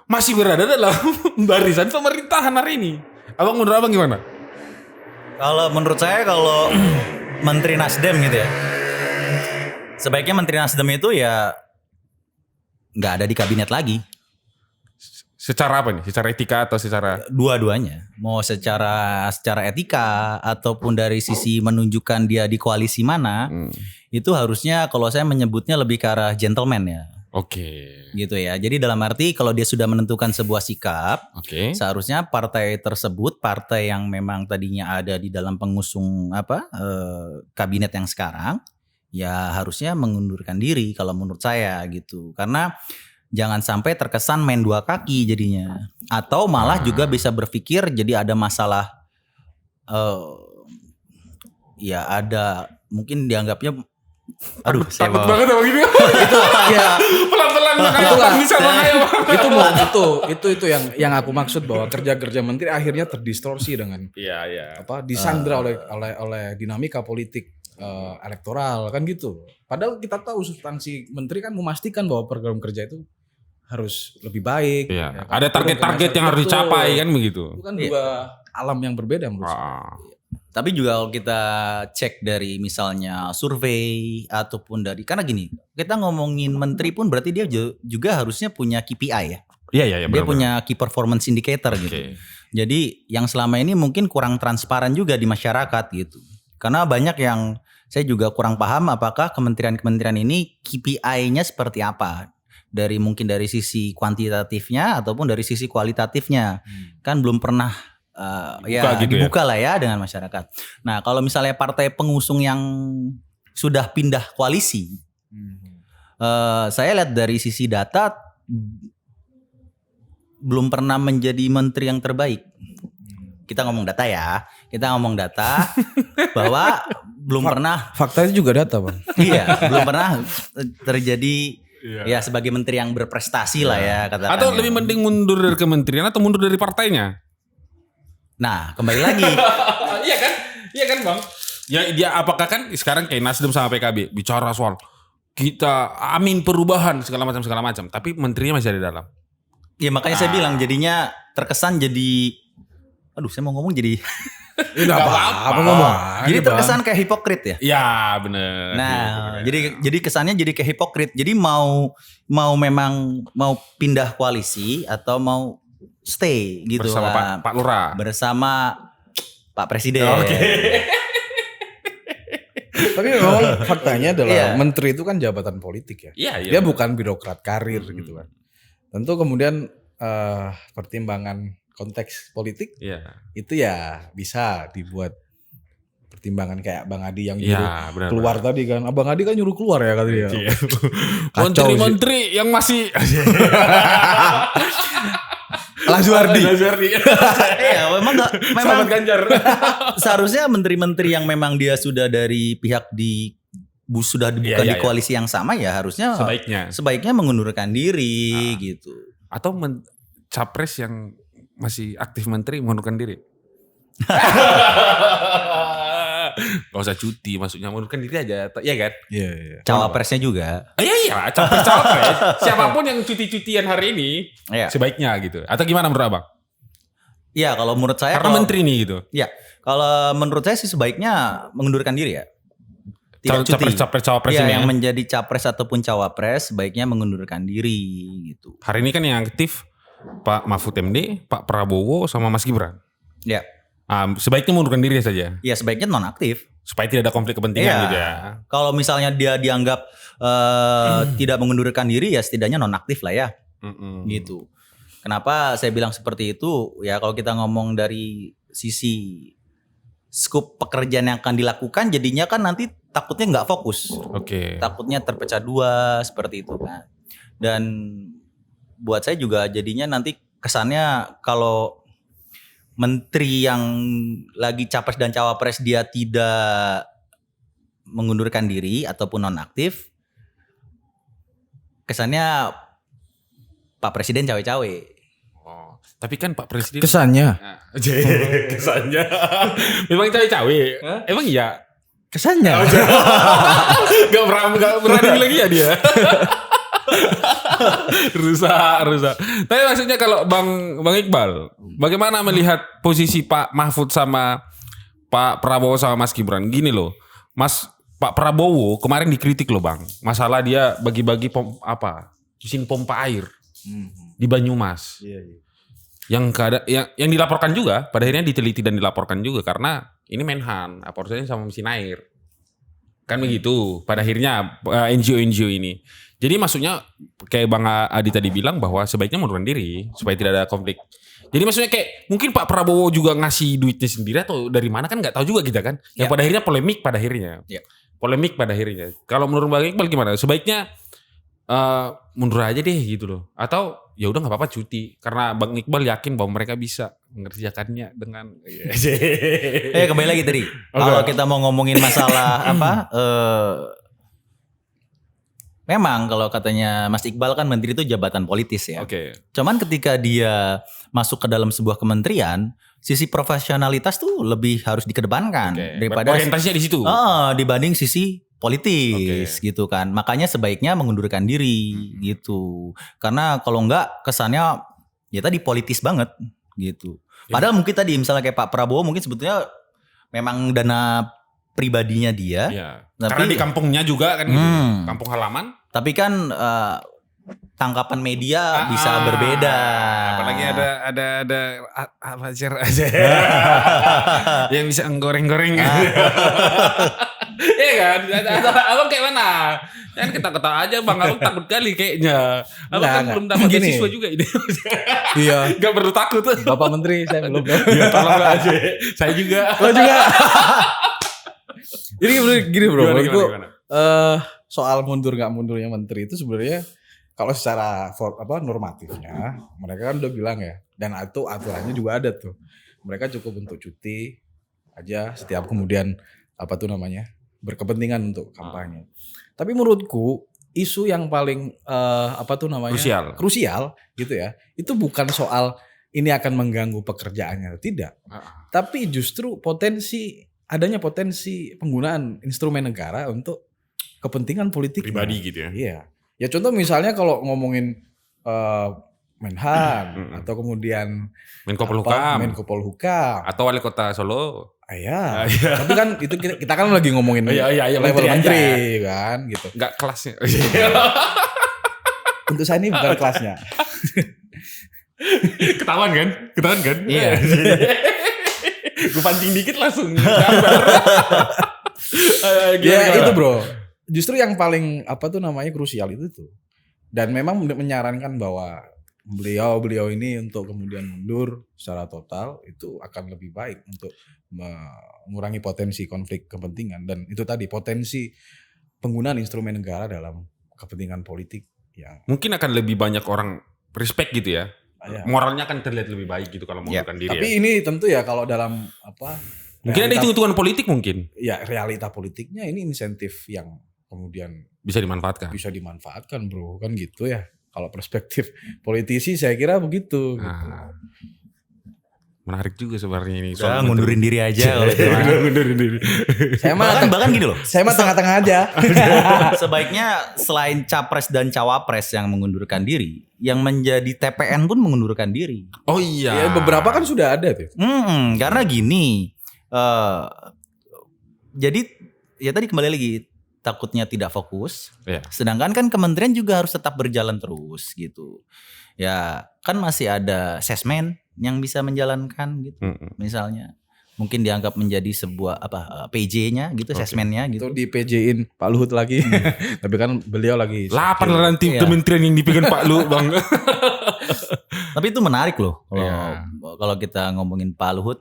S3: masih berada dalam barisan pemerintahan hari ini? Abang menurut abang gimana?
S1: Kalau menurut saya kalau Menteri Nasdem gitu ya, sebaiknya Menteri Nasdem itu ya nggak ada di kabinet lagi.
S3: Secara apa nih? Secara etika atau secara
S1: Dua-duanya, mau secara etika ataupun dari sisi menunjukkan dia di koalisi mana, itu harusnya kalau saya menyebutnya lebih ke arah gentleman ya.
S3: Oke.
S1: Gitu ya. Jadi dalam arti kalau dia sudah menentukan sebuah sikap, seharusnya partai tersebut, partai yang memang tadinya ada di dalam pengusung kabinet yang sekarang, ya harusnya mengundurkan diri kalau menurut saya gitu. Karena jangan sampai terkesan main dua kaki jadinya. Atau malah juga bisa berpikir jadi ada masalah, ya ada mungkin dianggapnya, aduh saya
S3: takut banget sama gini. Pelan-pelan
S2: itu yang aku maksud bahwa kerja menteri akhirnya terdistorsi dengan disandra oleh dinamika politik elektoral kan gitu. Padahal kita tahu substansi menteri kan memastikan bahwa program kerja itu harus lebih baik.
S3: Iya. Ya, ada target-target yang harus dicapai kan begitu.
S2: Itu kan dua alam yang berbeda menurut saya.
S1: Tapi juga kalau kita cek dari misalnya survei ataupun dari, karena gini, kita ngomongin menteri pun berarti dia juga harusnya punya KPI ya.
S3: Iya.
S1: Dia punya key performance indicator gitu. Jadi yang selama ini mungkin kurang transparan juga di masyarakat gitu. Karena banyak yang saya juga kurang paham apakah kementerian-kementerian ini KPI-nya seperti apa. Mungkin dari sisi kuantitatifnya ataupun dari sisi kualitatifnya. Kan belum pernah dibuka lah ya dengan masyarakat. Nah kalau misalnya partai pengusung yang sudah pindah koalisi, saya lihat dari sisi data belum pernah menjadi menteri yang terbaik. Kita ngomong data ya, bahwa belum pernah.
S2: Faktanya juga data bang.
S1: Iya, belum pernah terjadi. Ya sebagai menteri yang berprestasi lah ya katakan.
S3: Atau lebih mending mundur dari kementerian atau mundur dari partainya?
S1: Nah kembali lagi.
S3: Iya kan bang. Ya dia apakah kan sekarang kayak Nasdem sama PKB bicara soal kita amin perubahan segala macam, tapi menterinya masih ada di dalam.
S1: Ya makanya saya bilang jadinya terkesan jadi, aduh saya mau ngomong jadi.
S2: Nggak apa-apa ngomong.
S1: Jadi terkesan kayak hipokrit ya.
S3: Iya bener.
S1: Nah jadi kesannya jadi kayak hipokrit. Jadi mau memang mau pindah koalisi atau mau stay gitu
S3: bersama Pak Lurah,
S1: bersama Pak Presiden.
S2: Tapi memang faktanya adalah menteri itu kan jabatan politik ya.
S3: Iya.
S2: Dia bukan birokrat karir gitu kan. Tentu kemudian pertimbangan konteks politik itu ya bisa dibuat pertimbangan kayak Bang Adi yang nyuruh keluar tadi kan. Abang Adi kan nyuruh keluar ya kata dia.
S3: Menteri-menteri yang masih
S1: Lazuardi. Iya, memang
S3: Ganjar.
S1: Seharusnya menteri-menteri yang memang dia sudah dari pihak sudah bukan di koalisi yang sama ya harusnya sebaiknya mengundurkan diri gitu.
S3: Atau capres yang masih aktif menteri mengundurkan diri. Gak usah cuti, maksudnya mengundurkan diri aja, ya kan?
S2: Iya.
S1: Cawapresnya juga.
S3: Iya, capres. Siapapun yang cuti-cutian hari ini, sebaiknya gitu. Atau gimana menurut abang?
S1: Iya, kalau menurut saya
S3: karena menteri nih gitu.
S1: Iya, kalau menurut saya sih sebaiknya mengundurkan diri ya. Tidak cuti.
S3: Capres
S1: ini
S3: yang
S1: menjadi capres ataupun cawapres sebaiknya mengundurkan diri gitu.
S3: Hari ini kan yang aktif Pak Mahfud MD, Pak Prabowo sama Mas Gibran.
S1: Ya.
S3: Sebaiknya mengundurkan diri saja.
S1: Ya sebaiknya nonaktif
S3: supaya tidak ada konflik kepentingan gitu ya.
S1: Kalau misalnya dia dianggap tidak mengundurkan diri ya setidaknya nonaktif lah ya. Gitu. Kenapa saya bilang seperti itu? Ya kalau kita ngomong dari sisi skup pekerjaan yang akan dilakukan jadinya kan nanti takutnya nggak fokus. Takutnya terpecah dua seperti itu kan. Dan buat saya juga jadinya nanti kesannya kalau menteri yang lagi capres dan cawapres dia tidak mengundurkan diri ataupun nonaktif, kesannya Pak Presiden cawe-cawe.
S3: Tapi kan Pak Presiden
S2: Kesannya.
S3: kesannya memang cawe-cawe. Emang iya.
S2: Kesannya.
S3: Gak berani bilang iya dia. rusak. Tapi maksudnya kalau Bang Iqbal, bagaimana melihat posisi Pak Mahfud sama Pak Prabowo sama Mas Gibran? Gini loh, Pak Prabowo kemarin dikritik loh Bang, masalah dia bagi-bagi mesin pompa air di Banyumas. Yang dilaporkan juga, pada akhirnya diteliti dan dilaporkan juga karena ini Menhan, urusannya sama mesin air. Kan begitu, pada akhirnya NGO ini. Jadi maksudnya kayak Bang Adi tadi bilang bahwa sebaiknya mundurkan diri supaya tidak ada konflik. Jadi maksudnya kayak mungkin Pak Prabowo juga ngasih duitnya sendiri atau dari mana kan nggak tahu juga kita kan. Yang pada akhirnya polemik pada akhirnya. Polemik pada akhirnya. Kalau menurut Bang Iqbal gimana? Sebaiknya mundur aja deh gitu loh. Atau ya udah nggak apa-apa cuti karena Bang Iqbal yakin bahwa mereka bisa mengerjakannya dengan
S1: kembali lagi tadi. Kalau kita mau ngomongin masalah memang kalau katanya Mas Iqbal kan menteri itu jabatan politis ya. Cuman ketika dia masuk ke dalam sebuah kementerian, sisi profesionalitas tuh lebih harus dikedepankan daripada
S3: orientasinya di situ.
S1: Dibanding sisi politis gitu kan. Makanya sebaiknya mengundurkan diri gitu. Karena kalau enggak kesannya ya tadi politis banget gitu. Padahal mungkin tadi misalnya kayak Pak Prabowo mungkin sebetulnya memang dana pribadinya dia.
S3: Karena di kampungnya juga kan gitu. Kampung halaman.
S1: Tapi kan tangkapan media bisa berbeda.
S3: Apalagi ada aja yang bisa goreng-goreng. Iya kan? Abang kayak mana? Kan ketawa aja Bang, abang takut kali kayaknya. Abang kan belum dapat beasiswa juga ini.
S2: Iya.
S3: Gak perlu takut.
S2: Bapak Menteri saya belum.
S3: Ya tolong aja. Saya juga.
S2: Lo juga. Jadi gini bro,
S3: gimana?
S2: Soal mundur nggak mundurnya menteri itu sebenarnya kalau secara normatifnya mereka kan udah bilang ya, dan itu aturannya juga ada tuh, mereka cukup untuk cuti aja setiap kemudian berkepentingan untuk kampanye. Tapi menurutku isu yang paling krusial gitu ya, itu bukan soal ini akan mengganggu pekerjaannya atau tidak, tapi justru adanya potensi penggunaan instrumen negara untuk kepentingan politik
S3: pribadi gitu ya.
S2: Iya. Ya contoh misalnya kalau ngomongin Menhan atau kemudian
S3: Menko Polhukam atau Wali Kota Solo.
S2: Tapi kan itu kita kan lagi ngomongin level menteri kan gitu.
S3: Enggak kelasnya.
S2: Untuk saya ini bukan kelasnya.
S3: Ketahuan kan?
S2: Iya.
S3: Gue pancing dikit langsung.
S2: Itu bro. Justru yang paling krusial itu tuh. Dan memang menyarankan bahwa beliau ini untuk kemudian mundur secara total itu akan lebih baik untuk mengurangi potensi konflik kepentingan, dan itu tadi potensi penggunaan instrumen negara dalam kepentingan politik yang mungkin
S3: akan lebih banyak orang respect gitu ya. Moralnya akan terlihat lebih baik gitu kalau mengundurkan diri.
S2: Tapi ini tentu ya kalau dalam
S3: mungkin ada hitung-hitungan politik mungkin.
S2: Ya realita politiknya ini insentif yang kemudian
S3: bisa dimanfaatkan
S2: bro, kan gitu ya. Kalau perspektif politisi saya kira begitu.
S3: Menarik juga sebenarnya ini.
S1: Soal ngundurin diri aja kalau
S3: ngundurin diri.
S1: Saya bahkan gini loh.
S2: Saya mah tengah-tengah aja.
S1: Sebaiknya selain capres dan cawapres yang mengundurkan diri, yang menjadi TPN pun mengundurkan diri.
S3: Oh iya.
S2: Ya, beberapa kan sudah ada tuh.
S1: Karena gini, jadi ya tadi kembali lagi, takutnya tidak fokus. Sedangkan kan kementerian juga harus tetap berjalan terus gitu. Ya kan masih ada sesmen yang bisa menjalankan gitu. Misalnya mungkin dianggap menjadi sebuah PJ-nya gitu, sesmennya gitu.
S2: Itu di PJ-in Pak Luhut lagi. Tapi kan beliau lagi
S3: 8 nanti kementerian yang dipegang Pak Luhut Bang.
S1: Tapi itu menarik loh kalau kita ngomongin Pak Luhut.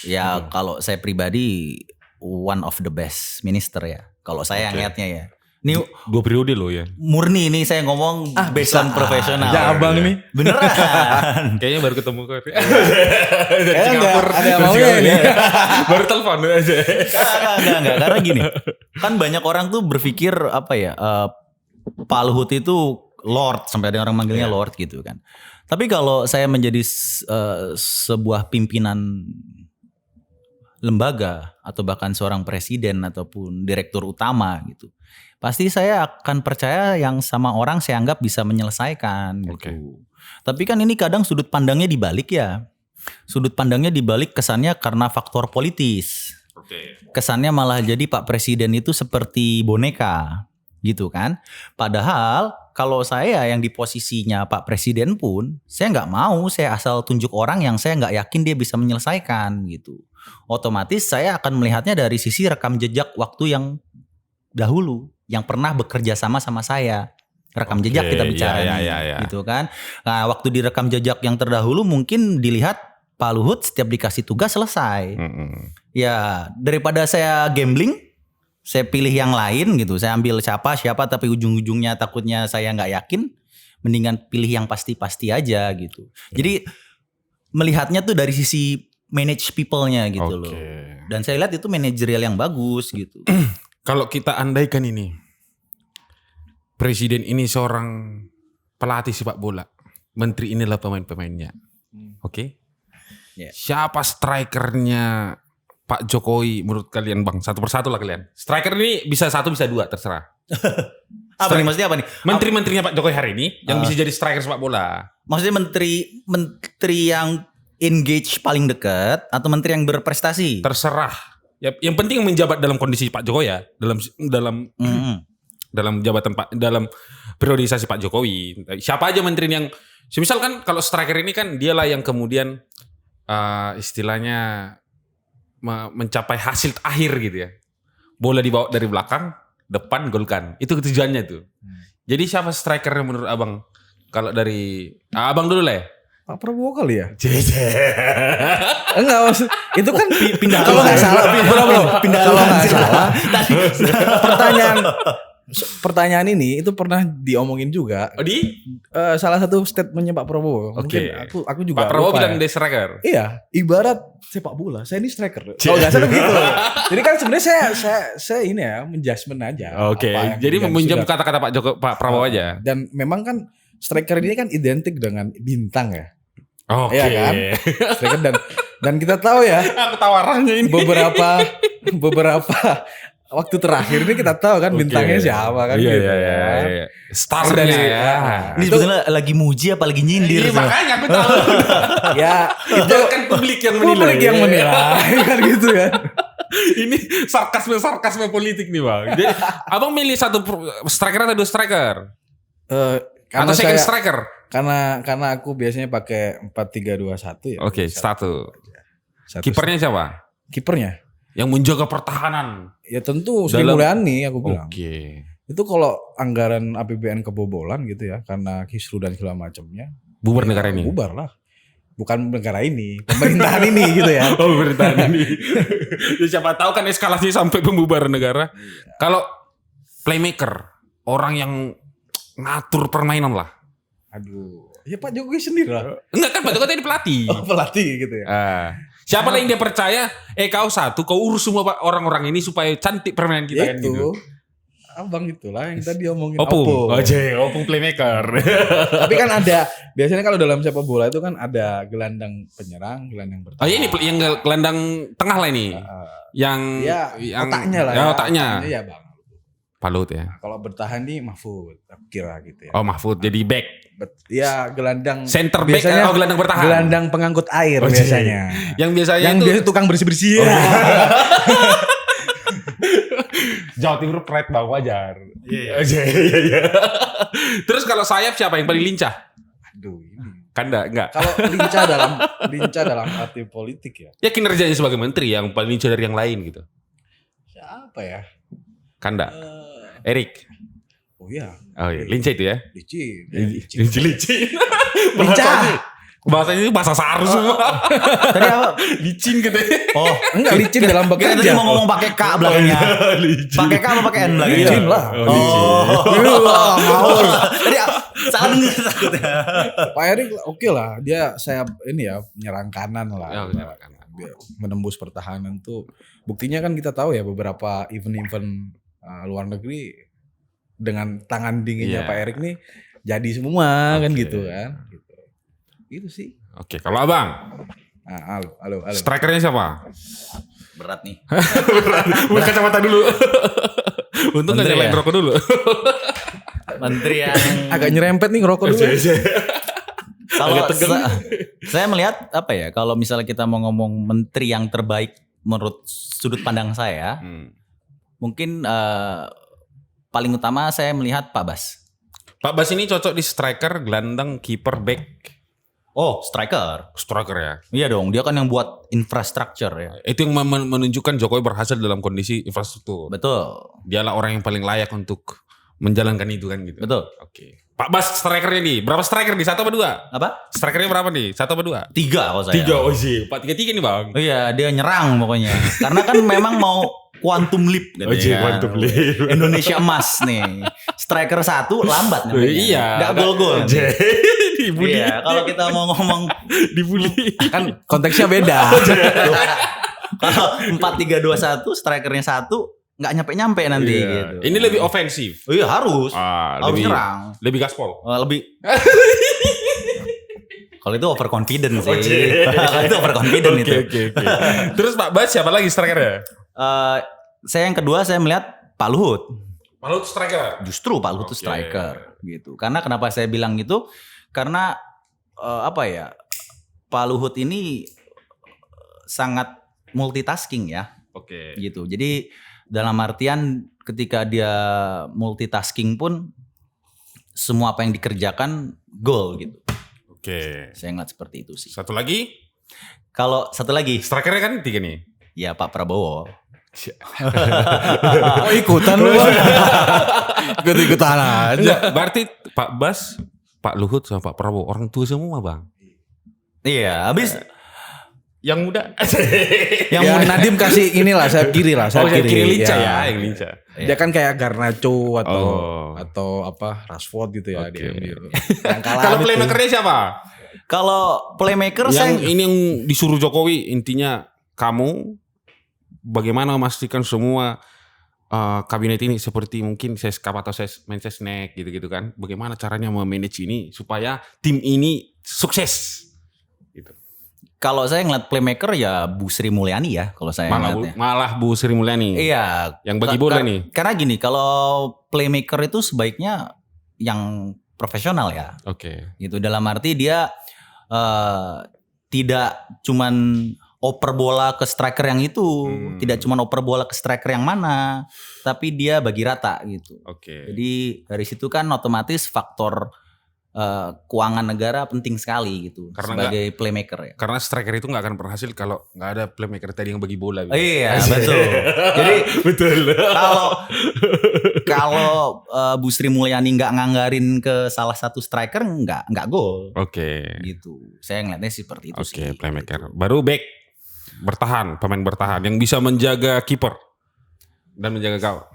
S1: Ya kalau saya pribadi one of the best minister ya. Kalau saya ngeliatnya ya. Ini
S3: 2 periode loh ya.
S1: Murni ini saya ngomong based on profesional.
S2: Ya abang ini.
S1: Beneran.
S3: Kayaknya baru ketemu kok.
S2: Dari Singapura. Ada yang maunya ini.
S3: Baru telepon aja.
S1: Enggak. Karena gini. Kan banyak orang tuh berpikir Pak Luhut itu Lord, sampai ada orang manggilnya Lord gitu kan. Tapi kalau saya menjadi sebuah pimpinan lembaga atau bahkan seorang presiden ataupun direktur utama gitu, pasti saya akan percaya yang sama orang saya anggap bisa menyelesaikan gitu. Tapi kan ini kadang sudut pandangnya dibalik ya. Sudut pandangnya dibalik kesannya karena faktor politis. Kesannya malah jadi Pak Presiden itu seperti boneka gitu kan. Padahal kalau saya yang di posisinya Pak Presiden pun, saya nggak mau saya asal tunjuk orang yang saya nggak yakin dia bisa menyelesaikan gitu. Otomatis saya akan melihatnya dari sisi rekam jejak waktu yang dahulu, yang pernah bekerja sama saya. Rekam jejak kita bicara gitu kan. Nah, waktu di rekam jejak yang terdahulu mungkin dilihat Pak Luhut setiap dikasih tugas selesai. Ya daripada saya gambling, saya pilih yang lain gitu. Saya ambil siapa tapi ujung-ujungnya takutnya saya nggak yakin. Mendingan pilih yang pasti-pasti aja gitu. Jadi melihatnya tuh dari sisi manage people-nya gitu loh. Dan saya lihat itu manajerial yang bagus gitu.
S3: Kalau kita andaikan ini, presiden ini seorang pelatih sepak bola, menteri inilah pemain-pemainnya. Oke?
S1: Yeah.
S3: Siapa strikernya Pak Jokowi menurut kalian bang? Satu persatu lah kalian. Striker ini bisa satu bisa dua terserah.
S1: Apa nih maksudnya apa nih?
S3: Menteri-menterinya Pak Jokowi hari ini yang bisa jadi striker sepak bola.
S1: Maksudnya menteri yang engage paling dekat atau menteri yang berprestasi?
S3: Terserah. Ya, yang penting menjabat dalam kondisi Pak Jokowi ya, dalam jabatan dalam priorisasi Pak Jokowi. Siapa aja menteri yang, misalkan kalau striker ini kan dialah yang kemudian istilahnya mencapai hasil akhir gitu ya. Bola dibawa dari belakang, depan golkan. Itu tujuannya tuh. Jadi siapa strikernya menurut abang? Kalau dari abang dulu lah ya.
S2: Pak Prabowo kali ya?
S3: Enggak
S2: maksud itu kan
S1: pindah
S2: kalau nggak salah pindah kalau nggak salah. Pertanyaan ini itu pernah diomongin juga.
S3: Di
S2: salah satu statementnya Pak Prabowo. Mungkin aku juga.
S3: Pak Prabowo bilang dia striker.
S2: Iya, ibarat sepak bola. Saya ini striker. Kalau nggak salah begitu. Jadi kan sebenarnya saya ini ya menjudgment aja.
S3: Jadi meminjam kata-kata Pak Prabowo aja.
S2: Dan memang kan striker ini kan identik dengan bintang ya.
S3: Iya
S2: kan? Striker dan kita tahu ya.
S3: Aku tawarannya ini.
S2: Beberapa waktu terakhir ini kita tahu kan bintangnya siapa kan.
S3: Iya. Starnya ya.
S1: Ini sebetulnya lagi muji apa lagi nyindir?
S3: Iya makanya aku tahu.
S2: Ya
S3: itu kan publik yang menilai.
S2: Publik yang menilai kan gitu kan.
S3: Ini sarkasme politik nih bang. Jadi abang milih satu striker atau dua striker? Atau second striker?
S2: Karena aku biasanya pakai 4-3-2-1 ya.
S3: Satu. Kipernya siapa?
S2: Kipernya
S3: yang menjaga pertahanan.
S2: Ya tentu Sri Mulyani aku bilang. Itu kalau anggaran APBN kebobolan gitu ya karena kisru dan segala macamnya.
S3: Bubar negara ini.
S2: Bubar lah. Bukan negara ini, pemerintahan ini gitu ya.
S3: Pemerintahan ini. Ya, siapa tahu kan eskalasi sampai pembubaran negara. Kalau playmaker, orang yang ngatur permainan lah.
S2: Aduh, ya Pak Jokowi sendiri lah.
S3: Enggak kan Pak Jokowi tadi pelatih.
S2: Pelatih gitu ya.
S3: Siapa lagi yang dia percaya? Kau satu, kau urus semua orang-orang ini supaya cantik permainan kita kan gitu.
S2: Abang itulah yang tadi omongin
S3: Opung. Opung playmaker.
S2: Tapi kan ada biasanya kalau dalam sepak bola itu kan ada gelandang penyerang, gelandang bertahan.
S3: Ini yang gelandang tengah lah ini. Yang
S2: otaknya lah.
S3: Ya, otaknya.
S2: Iya bang.
S3: Palut ya.
S2: Kalau bertahan nih Mahfud, kira gitu ya.
S3: Oh Mahfud jadi back.
S2: Ya gelandang.
S3: Center back atau gelandang bertahan.
S2: Gelandang pengangkut air biasanya.
S3: Yang biasanya
S2: yang
S3: itu
S2: biasa tukang bersih-bersih.
S3: Jawa Timur pride bang wajar.
S1: Iya.
S3: Terus kalau sayap siapa yang paling lincah?
S2: Aduh ini.
S3: Kanda enggak.
S2: Kalau lincah dalam arti politik ya.
S3: Ya kinerjanya sebagai menteri yang paling lincah dari yang lain gitu.
S2: Siapa ya?
S3: Kanda. Erik.
S2: Oh iya.
S3: Oh iya, lincah itu ya.
S2: Licin.
S3: Lincah. Bahasanya itu bahasa Saru semua.
S1: Tadi apa?
S3: Licin gitu.
S1: Oh,
S2: enggak licin dalam bekerja.
S1: Kita tadi mau ngomong pakai K belakangnya. Pakai K apa pakai N belakangnya?
S2: Licin lah.
S1: Mau. Tadi salah dengar takutnya.
S2: Pak Erik oke lah. Dia saya ini ya menyerang kanan lah. Menembus pertahanan tuh. Buktinya kan kita tahu ya beberapa event-event luar negeri dengan tangan dinginnya Pak Erik nih jadi semua kan
S3: Oke.
S2: gitu kan. Gitu. Itu sih.
S3: Oke, kalau abang,
S2: Nah, halo.
S3: strikernya siapa?
S1: Berat nih.
S3: Buka kacamata dulu. Untung nggak
S1: Menteri
S3: nyalain
S1: ya?
S3: rokok dulu.
S1: Menteri yang
S2: Agak nyerempet nih ngerokok dulu.
S1: kalau saya melihat apa ya? Kalau misalnya kita mau ngomong menteri yang terbaik menurut sudut pandang saya, mungkin paling utama saya melihat Pak Bas.
S3: Pak Bas ini cocok di striker, gelandang, kiper, back.
S1: Oh, striker.
S3: Striker ya.
S1: Iya dong, dia kan yang buat infrastruktur ya.
S3: Itu yang menunjukkan Jokowi berhasil dalam kondisi infrastruktur.
S1: Betul.
S3: Dialah orang yang paling layak untuk menjalankan itu kan gitu.
S1: Betul.
S3: Oke. Pak Bas strikernya nih. Berapa striker nih? 1 apa 2?
S1: Apa?
S3: Strikernya berapa nih? 1 apa 2?
S1: 3 kalau saya.
S3: 3 oh sih. Pak 3 nih bang.
S1: Oh iya, dia nyerang pokoknya. Karena kan memang mau quantum leap gitu
S3: Oke,
S1: ya.
S3: quantum leap.
S1: Indonesia emas nih. Striker 1 lambat nih.
S3: Iya.
S1: Enggak gol-gol. nanti.
S3: Dibully.
S1: Iya, kalau kita mau ngomong
S3: Dibully.
S2: Kan konteksnya beda.
S1: kalau 4-3-2-1 strikernya 1 nggak nyampe nanti
S3: Iya.
S1: gitu.
S3: Ini lebih ofensif.
S1: Oh iya harus. Harus
S3: lebih
S1: nyerang.
S3: Lebih gaspol.
S1: Lebih kalau itu overconfident sih. Kalau itu overconfident itu.
S3: Oke. Terus Pak Bas siapa lagi strikernya?
S1: Saya yang kedua saya melihat Pak Luhut.
S3: Pak Luhut striker.
S1: Justru Pak Luhut itu
S3: Oke.
S1: striker gitu. Karena kenapa saya bilang gitu? Karena apa ya? Pak Luhut ini sangat multitasking ya.
S3: Oke.
S1: Gitu. Jadi dalam artian ketika dia multitasking pun semua apa yang dikerjakan goal gitu.
S3: Oke.
S1: Saya ngeliat seperti itu sih.
S3: Satu lagi.
S1: Kalau satu lagi,
S3: Strikernya kan 3 nih.
S1: ya Pak Prabowo.
S2: Oh ikutan lu. Ikut-ikutan aja.
S3: Enggak, berarti Pak Bas, Pak Luhut sama Pak Prabowo orang tua semua bang.
S1: Iya, habis
S3: Yang muda.
S1: yang
S2: Ya,
S1: muda
S2: Nadiem kasih inilah sayap kiri lah, sayap
S3: Yang kiri lincah
S2: Ya.
S3: ya, yang lincah.
S2: Dia kan kayak Garnacho
S3: Oh.
S2: atau apa Rashford gitu ya
S3: Oke.
S2: di MU. Yang kalah
S3: Kalau
S2: itu.
S3: playmakernya siapa?
S1: kalau playmaker
S3: Yang
S1: saya
S3: ini yang disuruh Jokowi intinya kamu bagaimana memastikan semua kabinet ini seperti mungkin Seskap atau Mensesnek gitu-gitu kan. Bagaimana caranya memanage ini supaya tim ini sukses. Gitu.
S1: kalau saya ngeliat playmaker ya Bu Sri Mulyani ya kalau saya ngeliatnya.
S3: Malah Bu Sri Mulyani.
S1: Iya.
S3: Yang bagi bola nih.
S1: Karena gini, kalau playmaker itu sebaiknya yang profesional ya.
S3: Oke.
S1: Gitu dalam arti dia tidak cuman oper bola ke striker yang itu, tidak cuman oper bola ke striker yang mana, tapi dia bagi rata gitu.
S3: Oke.
S1: Jadi dari situ kan otomatis faktor keuangan negara penting sekali gitu
S3: Karena
S1: sebagai playmaker ya.
S3: Karena striker itu nggak akan berhasil kalau nggak ada playmaker tadi yang bagi bola. Gitu.
S1: Iya betul. Jadi
S3: Betul.
S1: kalau Bu Sri Mulyani nggak nganggarin ke salah satu striker nggak gol
S3: Oke.
S1: gitu. Saya ngeliatnya seperti itu
S3: Oke,
S1: sih.
S3: playmaker. Baru back bertahan, pemain bertahan yang bisa menjaga kiper dan menjaga gawang.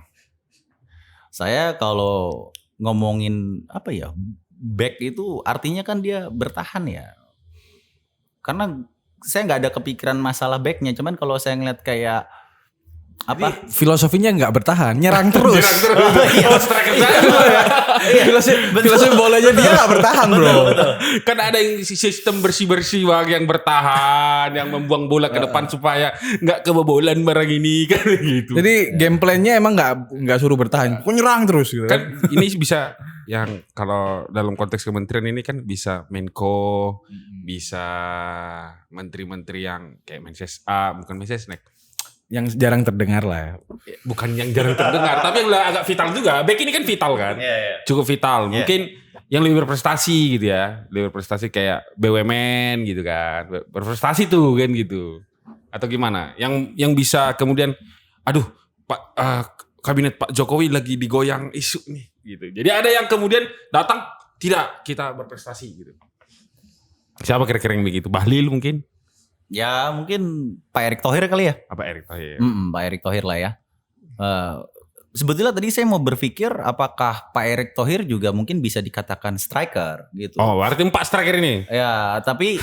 S1: Saya kalau ngomongin apa ya, back itu artinya kan dia bertahan ya. Karena saya nggak ada kepikiran masalah backnya, cuman kalau saya ngeliat kayak apa?
S2: Filosofinya nggak bertahan, nyerang terus.
S3: Oh, striker
S2: Filosofi bolanya dia nggak bertahan bro.
S3: Kan ada yang sistem bersih-bersih bang yang bertahan, yang membuang bola ke depan supaya nggak kebobolan barang ini kan gitu.
S2: Jadi game plan-nya emang nggak suruh bertahan, kok nyerang terus gitu kan.
S3: Kan ini bisa yang kalau dalam konteks kementerian ini kan bisa Menko, bisa menteri-menteri yang kayak bukan Mensesnek.
S2: Yang jarang terdengar lah ya.
S3: Bukan yang jarang terdengar, tapi yang agak vital juga. Back ini kan vital kan, cukup vital. Mungkin yang lebih berprestasi gitu ya, lebih berprestasi kayak BUMN gitu kan, berprestasi tuh kan gitu. Atau gimana? Yang bisa kemudian, aduh, Pak kabinet Pak Jokowi lagi digoyang isu nih, gitu. Jadi ada yang kemudian datang, tidak kita berprestasi gitu. Siapa kira-kira yang begitu? Bahlil mungkin?
S1: Ya mungkin Pak Erick Thohir kali ya.
S3: Apa Erick Thohir?
S1: Pak Erick Thohir lah ya. Sebetulnya tadi saya mau berpikir apakah Pak Erick Thohir juga mungkin bisa dikatakan striker gitu.
S3: Oh, berarti 4 striker ini?
S1: Ya tapi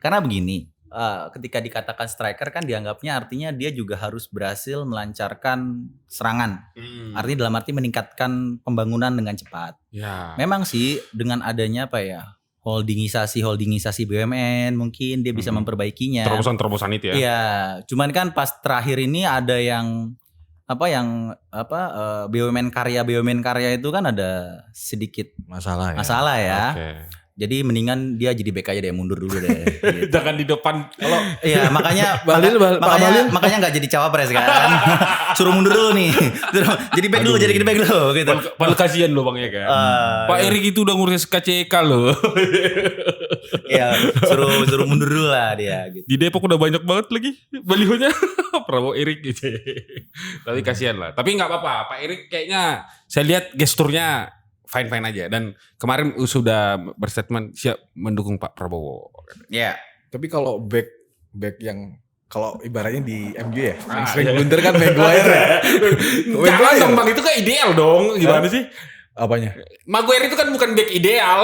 S1: karena begini, ketika dikatakan striker kan dianggapnya artinya dia juga harus berhasil melancarkan serangan. Artinya dalam arti meningkatkan pembangunan dengan cepat.
S3: Ya.
S1: Memang sih dengan adanya apa ya holdingisasi BUMN mungkin dia bisa memperbaikinya.
S3: Terobosan itu ya.
S1: Iya, cuman kan pas terakhir ini ada yang BUMN karya itu kan ada sedikit
S2: Masalah
S1: ya.
S3: Okay.
S1: Jadi mendingan dia jadi back aja deh, mundur dulu deh. Gitu.
S3: Jangan di depan.
S1: Kalau iya makanya
S2: Bahlil.
S1: makanya nggak jadi cawapres kan. Suruh mundur dulu nih. Jadi back dulu, jadi back dulu gitu.
S3: Padahal kasihan loh Bang ya kan. Pak Erik itu udah ngurus KCK loh.
S1: Iya, suruh mundur dulu lah dia gitu.
S3: Di Depok udah banyak banget lagi balihonya Prabowo Erik gitu. Tapi kasihan lah. Tapi nggak apa-apa. Pak Erik kayaknya saya lihat gesturnya fine aja, dan kemarin sudah berstatement siap mendukung Pak Prabowo.
S1: Iya.
S2: Tapi kalau back yang kalau ibaratnya di MU ya, yang sering blunder kan Maguire ya.
S3: Jangan dong Bang, itu kan ideal dong. Gimana sih?
S2: Apanya?
S3: Maguire itu kan bukan back ideal.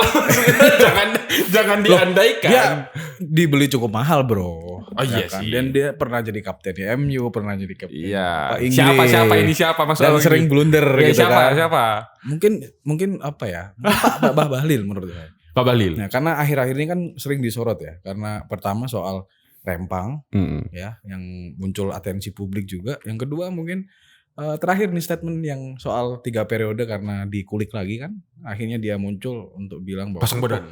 S3: jangan diandaikan.
S2: Dia dibeli cukup mahal, Bro.
S3: Oh iya
S2: kan?
S3: sih.
S2: Dan dia pernah jadi kaptennya MU, pernah jadi kapten
S3: Iya.
S2: Pak Inggris.
S3: Siapa Mas?
S2: Dan sering blunder
S3: ya,
S2: gitu kan.
S3: Siapa?
S2: Mungkin apa ya? Pak Bahlil menurut saya.
S3: Pak Bahlil.
S2: Nah, karena akhir-akhir ini kan sering disorot ya. Karena pertama soal rempang ya, yang muncul atensi publik juga. Yang kedua mungkin terakhir nih statement yang soal 3 periode karena dikulik lagi kan. Akhirnya dia muncul untuk bilang bahwa
S3: Pasang badan.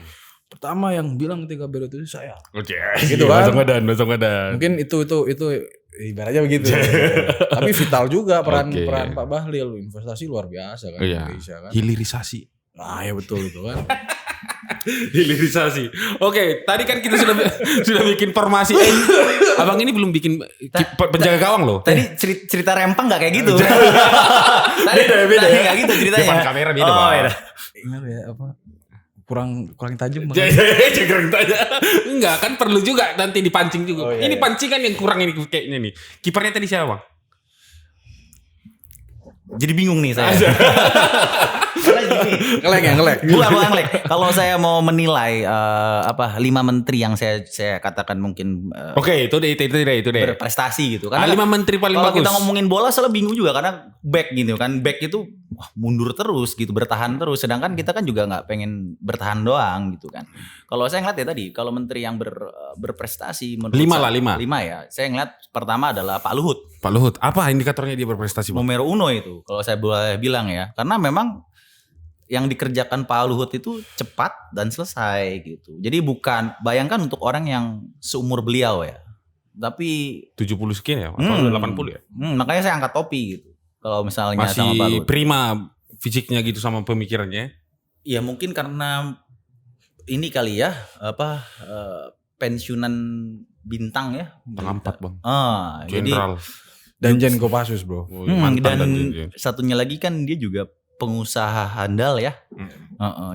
S2: pertama yang bilang 3 periode itu saya.
S3: Oke.
S2: Gitu kan.
S3: Pasang badan.
S2: Mungkin itu ibaratnya begitu. Tapi vital juga peran Pak Bahlil, investasi luar biasa kan Indonesia kan.
S3: Hilirisasi.
S2: Nah, ya betul itu kan.
S3: Hilirisasi. Oke, tadi kan kita sudah bikin formasi. Abang ini belum bikin penjaga gawang loh.
S1: Tadi cerita rempang nggak kayak gitu.
S3: Beda ya.
S1: Nggak gitu ceritanya.
S3: Depan kamera beda, Bang.
S1: Beda.
S2: Ingat ya apa? Kurang tajam
S3: Jangan tanya. Enggak, kan perlu juga nanti dipancing juga. Ini pancingan yang kurang ini kayaknya nih. Kipernya tadi siapa, Bang?
S1: Jadi bingung nih saya.
S2: Ngelek.
S1: Bukan ngelek. Kalau saya mau menilai 5 menteri yang saya katakan mungkin
S3: Oke, itu deh.
S1: berprestasi gitu. Karena
S3: 5 menteri paling
S1: kalau
S3: bagus.
S1: kita ngomongin bola saya bingung juga karena back gitu kan. Back itu mundur terus gitu, bertahan terus. Sedangkan kita kan juga nggak pengen bertahan doang gitu kan. Kalau saya ngeliat ya tadi, kalau menteri yang berprestasi menurut
S3: 5
S1: saya,
S3: lah, 5.
S1: 5 ya. Saya ngeliat pertama adalah Pak Luhut.
S3: Pak Luhut, apa indikatornya dia berprestasi, Bang?
S1: Numero uno itu kalau saya boleh bilang ya. Karena memang yang dikerjakan Pak Luhut itu cepat dan selesai gitu. Jadi bayangkan untuk orang yang seumur beliau ya. Tapi
S3: 70 sekian ya? Atau 80 ya?
S1: Makanya saya angkat topi gitu. Kalau misalnya
S3: Masih
S1: sama Pak Luhut.
S3: prima fisiknya gitu sama pemikirannya.
S1: Ya mungkin karena ini kali ya pensiunan bintang ya.
S3: Tengah 4, Bang.
S1: Jenderal.
S2: Danjen Kopassus, Bro.
S1: Dan satunya lagi kan dia juga pengusaha handal ya.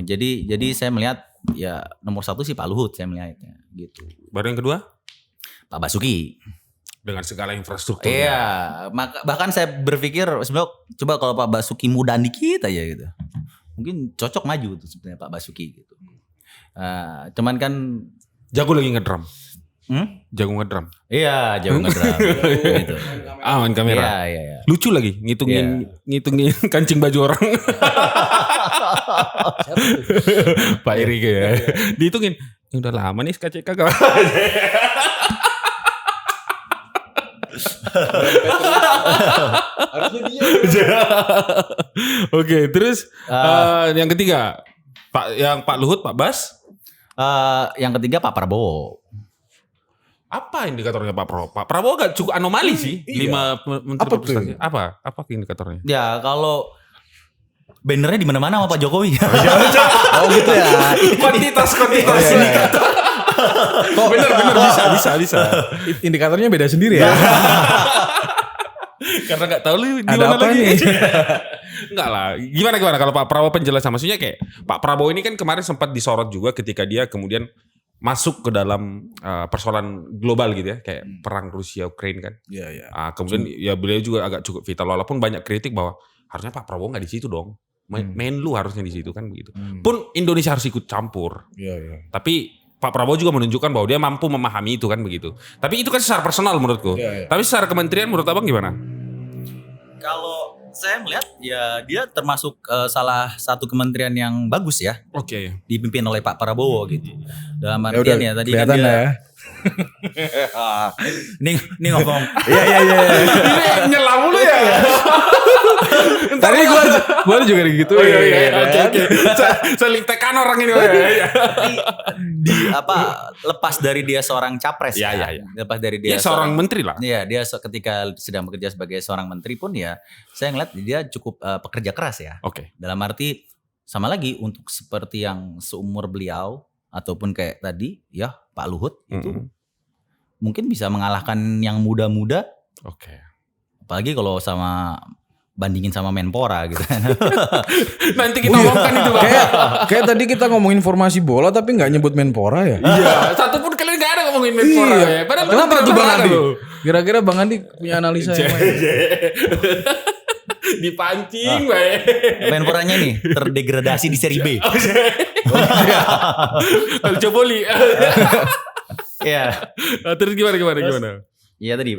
S1: Jadi saya melihat ya nomor 1 sih Pak Luhut saya melihatnya gitu.
S3: Baru yang kedua?
S1: Pak Basuki.
S3: Dengan segala infrastruktur.
S1: Iya, bahkan saya berpikir sebenarnya coba kalau Pak Basuki muda dikit aja gitu. Mungkin cocok maju tuh sebenarnya Pak Basuki gitu. Cuman kan
S3: jago lagi ngedrum. Jago ngedrum.
S1: Iya, jago ngedrum gitu.
S3: Main kamera.
S1: Iya.
S3: Lucu lagi ngitungin kancing baju orang. Pak Erik ya. Dihitungin. Udah lama nih KCK kawan.
S2: Harusnya dia.
S3: Oke, terus yang ketiga Pak Luhut, Pak Bas.
S1: Yang ketiga Pak Prabowo.
S3: Apa indikatornya Pak Prabowo? Pak Prabowo gak cukup anomali sih. 5 menteri berprestasi. Apa indikatornya?
S1: Ya kalau bannernya di mana-mana sama Pak Jokowi.
S2: Oh gitu ya.
S3: Kuantitas indikator. Bener bisa.
S2: Indikatornya beda sendiri ya.
S3: Karena nggak tahu lu di
S2: ada
S3: mana
S2: apa
S3: lagi.
S2: nih?
S3: Enggak lah. Gimana kalau Pak Prabowo penjelasan, maksudnya kayak Pak Prabowo ini kan kemarin sempat disorot juga ketika dia kemudian masuk ke dalam persoalan global gitu ya, kayak perang Rusia Ukraina kan.
S2: Iya.
S3: Kemudian ya beliau juga agak cukup vital, walaupun banyak kritik bahwa harusnya Pak Prabowo nggak di situ dong. Menlu harusnya di situ kan begitu. Pun Indonesia harus ikut campur.
S2: Iya.
S3: Tapi Pak Prabowo juga menunjukkan bahwa dia mampu memahami itu kan begitu. Tapi itu kan secara personal menurutku. Tapi secara kementerian menurut abang gimana?
S1: Kalau saya melihat ya dia termasuk salah satu kementerian yang bagus ya.
S3: Oke.
S1: Dipimpin oleh Pak Prabowo gitu. Dalam artian ya tadi kan
S2: kelihatan
S1: dia
S2: ya.
S1: ini ngomong
S2: Iya.
S3: Ini nyela mulu ya.
S2: Tadi gua juga gitu.
S3: Oh iya. Oke. Saling tekan orang ini.
S1: di lepas dari dia seorang capres
S3: Iya.
S1: lepas dari dia
S3: Dia seorang menteri lah.
S1: Iya, dia ketika sedang bekerja sebagai seorang menteri pun ya saya ngeliat dia cukup pekerja keras ya.
S3: Oke.
S1: Dalam arti sama lagi untuk seperti yang seumur beliau ataupun kayak tadi ya Pak Luhut itu mungkin bisa mengalahkan yang muda-muda.
S3: Oke.
S1: Apalagi kalau bandingin sama Menpora gitu kan.
S3: Nanti kita ngomongkan itu Bang.
S2: Kayak tadi kita ngomongin formasi bola tapi nggak nyebut Menpora ya.
S3: Iya, satu pun kalian gak ada ngomongin Menpora ya. Padahal
S2: Kenapa tuh Bang Andi?
S3: Andi?
S2: Kira-kira Bang Andi punya analisa yang lain?
S3: Dipancing baik.
S1: Menporanya nih terdegradasi di seri B.
S3: Kalau Copoli.
S1: Iya.
S3: Terus gimana?
S1: Iya tadi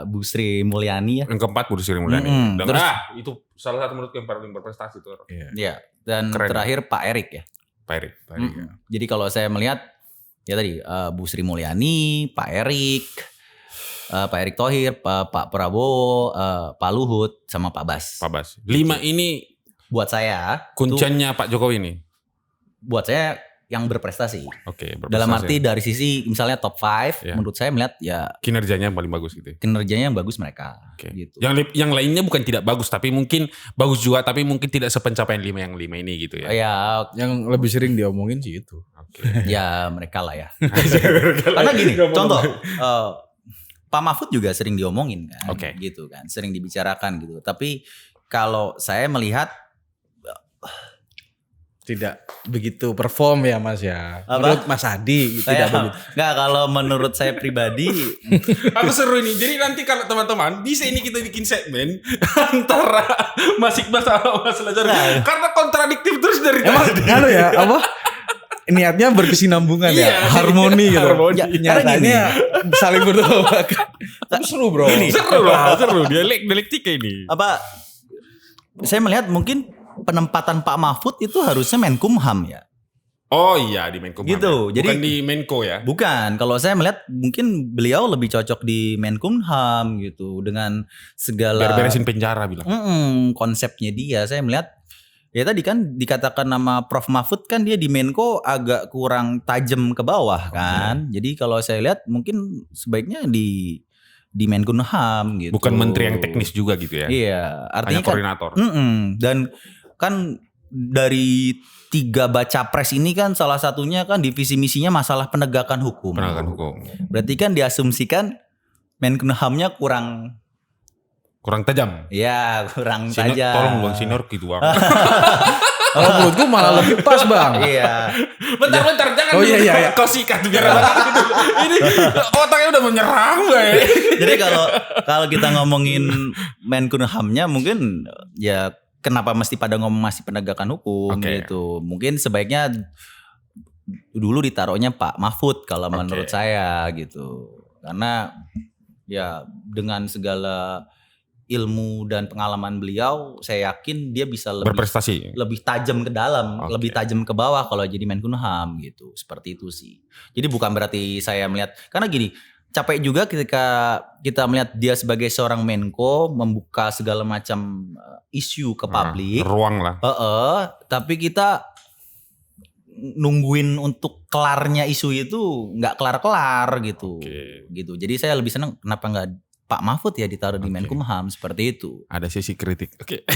S1: Bu Sri Mulyani ya.
S3: Yang keempat Budi Sri Mulyani. Dan
S1: terus
S3: itu salah satu menurutku yang paling berprestasi tuh.
S1: Iya. Dan
S3: Keren.
S1: terakhir Pak Erik ya.
S3: Pak Erik.
S1: Jadi kalau saya melihat ya tadi Bu Sri Mulyani, Pak Erik Thohir, Pak Prabowo, Pak Luhut, sama Pak Bas.
S3: Pak Bas. 5 ini
S1: Buat saya
S3: kuncinya Pak Jokowi ini.
S1: buat saya yang berprestasi.
S3: Oke,
S1: Dalam
S3: berprestasi.
S1: arti dari sisi misalnya top 5,
S3: Ya.
S1: menurut saya melihat ya
S3: Kinerjanya yang paling bagus gitu.
S1: kinerjanya yang bagus mereka.
S3: Oke.
S1: Gitu.
S3: Yang lainnya bukan tidak bagus, tapi mungkin bagus juga, tapi mungkin tidak sepencapaian 5 yang 5 ini gitu ya.
S1: Ya,
S2: Yang lebih sering diomongin sih itu.
S3: Oke.
S1: ya mereka lah ya. Karena gini, contoh Pak Mahfud juga sering diomongin kan,
S3: Oke.
S1: gitu kan, sering dibicarakan gitu. Tapi kalau saya melihat
S2: Tidak begitu perform ya Mas ya.
S1: Apa?
S2: Menurut Mas Adi tidak begitu.
S1: Nggak, kalau menurut saya pribadi
S3: Aku seru ini. Jadi nanti kalau teman-teman bisa ini kita bikin segmen antara Mas Iqbal sama Mas Lazar. Karena kontradiktif terus dari
S2: Emang
S3: tadi.
S2: kan ya apa? Niatnya berkesinambungan
S3: Iya,
S2: ya, harmoni gitu.
S3: harmoni.
S2: Ya,
S1: Karena
S2: nyatanya saling bertolak. Tapi seru bro.
S3: Seru. Dialektika ini.
S1: saya melihat mungkin penempatan Pak Mahfud itu harusnya Menkumham ya.
S3: Oh iya di Menko.
S1: Gitu,
S3: Bukan
S1: jadi-
S3: di Menko ya.
S1: Bukan, kalau saya melihat mungkin beliau lebih cocok di Menkumham gitu dengan segala
S3: Biar beresin penjara bilang.
S1: konsepnya dia. Saya melihat ya tadi kan dikatakan nama Prof Mahfud kan dia di Menko agak kurang tajam ke bawah kan. Jadi kalau saya lihat mungkin sebaiknya di Menkumham gitu.
S3: Bukan menteri yang teknis juga gitu ya.
S1: Iya,
S3: Hanya
S1: artinya kan
S3: koordinator.
S1: dan kan dari 3 baca pres ini kan salah satunya kan divisi misinya masalah penegakan hukum.
S3: Penegakan hukum.
S1: Berarti kan diasumsikan Menkumhamnya kurang
S3: Kurang tajam.
S1: kurang
S3: Sinor,
S1: tajam.
S3: tolong Bang Sinor gitu Bang.
S2: Kalau menurutku malah lebih pas Bang.
S1: Iya.
S3: Bentar, jangan
S2: Oh, iya,
S3: dulu
S2: iya.
S3: kau sikat biar ini otaknya udah menyerang baik.
S1: Jadi kalau kita ngomongin Menkumhamnya mungkin ya kenapa mesti pada ngomong masih penegakan hukum
S3: Oke.
S1: gitu. Mungkin sebaiknya dulu ditaruhnya Pak Mahfud kalau
S3: Oke.
S1: menurut saya gitu. Karena ya dengan segala ilmu dan pengalaman beliau, saya yakin dia bisa
S3: Berprestasi.
S1: lebih tajam ke dalam,
S3: Oke.
S1: lebih tajam ke bawah kalau jadi Menkumham gitu. Seperti itu sih. Jadi bukan berarti saya melihat, karena gini, capek juga ketika kita melihat dia sebagai seorang Menko membuka segala macam isu ke publik.
S3: Ruang lah.
S1: Tapi kita nungguin untuk kelarnya isu itu nggak kelar-kelar gitu.
S3: Oke.
S1: Gitu. Jadi saya lebih senang kenapa nggak Pak Mahfud ya ditaruh di
S3: Oke.
S1: Menkumham seperti itu.
S3: Ada sesi kritik. Oke.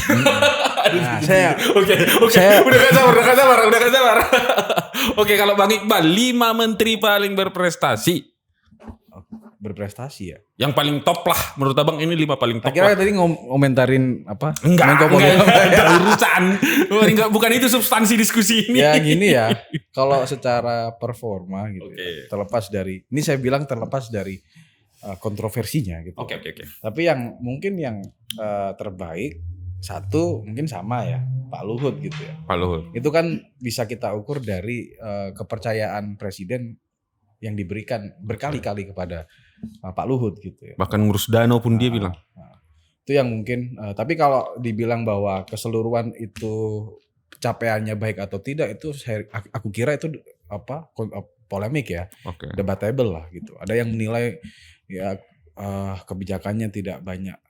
S2: Nah, saya
S3: Oke.
S2: Saya-
S3: Udah gak sabar. Oke, kalau Bang Iqbal 5 menteri paling berprestasi.
S2: berprestasi ya.
S3: Yang paling top lah menurut Abang ini 5 paling top.
S2: Akhirnya
S3: Lah.
S2: tadi ngomentarin apa?
S3: Enggak,
S2: Menko
S3: enggak,
S2: Polhukam.
S3: ada urusan. Bukan itu substansi diskusi ini.
S2: Ya gini ya, kalau secara performa gitu
S3: Oke.
S2: ya, terlepas dari, ini saya bilang terlepas dari kontroversinya gitu.
S3: Oke.
S2: Tapi yang mungkin yang terbaik satu mungkin sama ya, Pak Luhut gitu ya.
S3: Pak Luhut.
S2: Itu kan bisa kita ukur dari kepercayaan presiden yang diberikan berkali-kali kepada Pak Luhut gitu ya.
S3: Bahkan ngurus danau pun dia bilang.
S2: Itu yang mungkin. Tapi kalau dibilang bahwa keseluruhan itu capaiannya baik atau tidak, itu aku kira itu polemik ya, debatable lah gitu. Ada yang menilai ya kebijakannya tidak banyak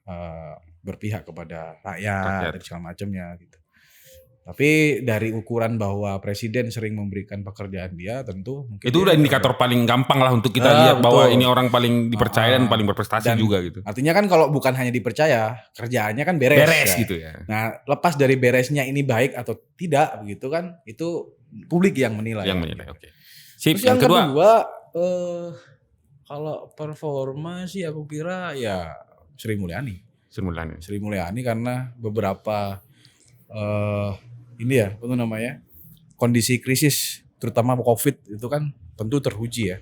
S2: berpihak kepada rakyat dan segala macamnya gitu. Tapi dari ukuran bahwa presiden sering memberikan pekerjaan dia, tentu mungkin
S3: itu udah indikator paling gampang lah untuk kita lihat bahwa ini orang paling dipercaya dan paling berprestasi juga gitu.
S2: Artinya kan kalau bukan hanya dipercaya, kerjaannya kan beres ya.
S3: Gitu ya.
S2: Nah, lepas dari beresnya ini baik atau tidak begitu kan, itu publik yang menilai.
S3: Oke. Sip,
S2: Terus yang
S3: kedua
S2: kalau performa sih aku kira ya Sri Mulyani karena beberapa kondisi krisis terutama COVID itu kan tentu teruji ya.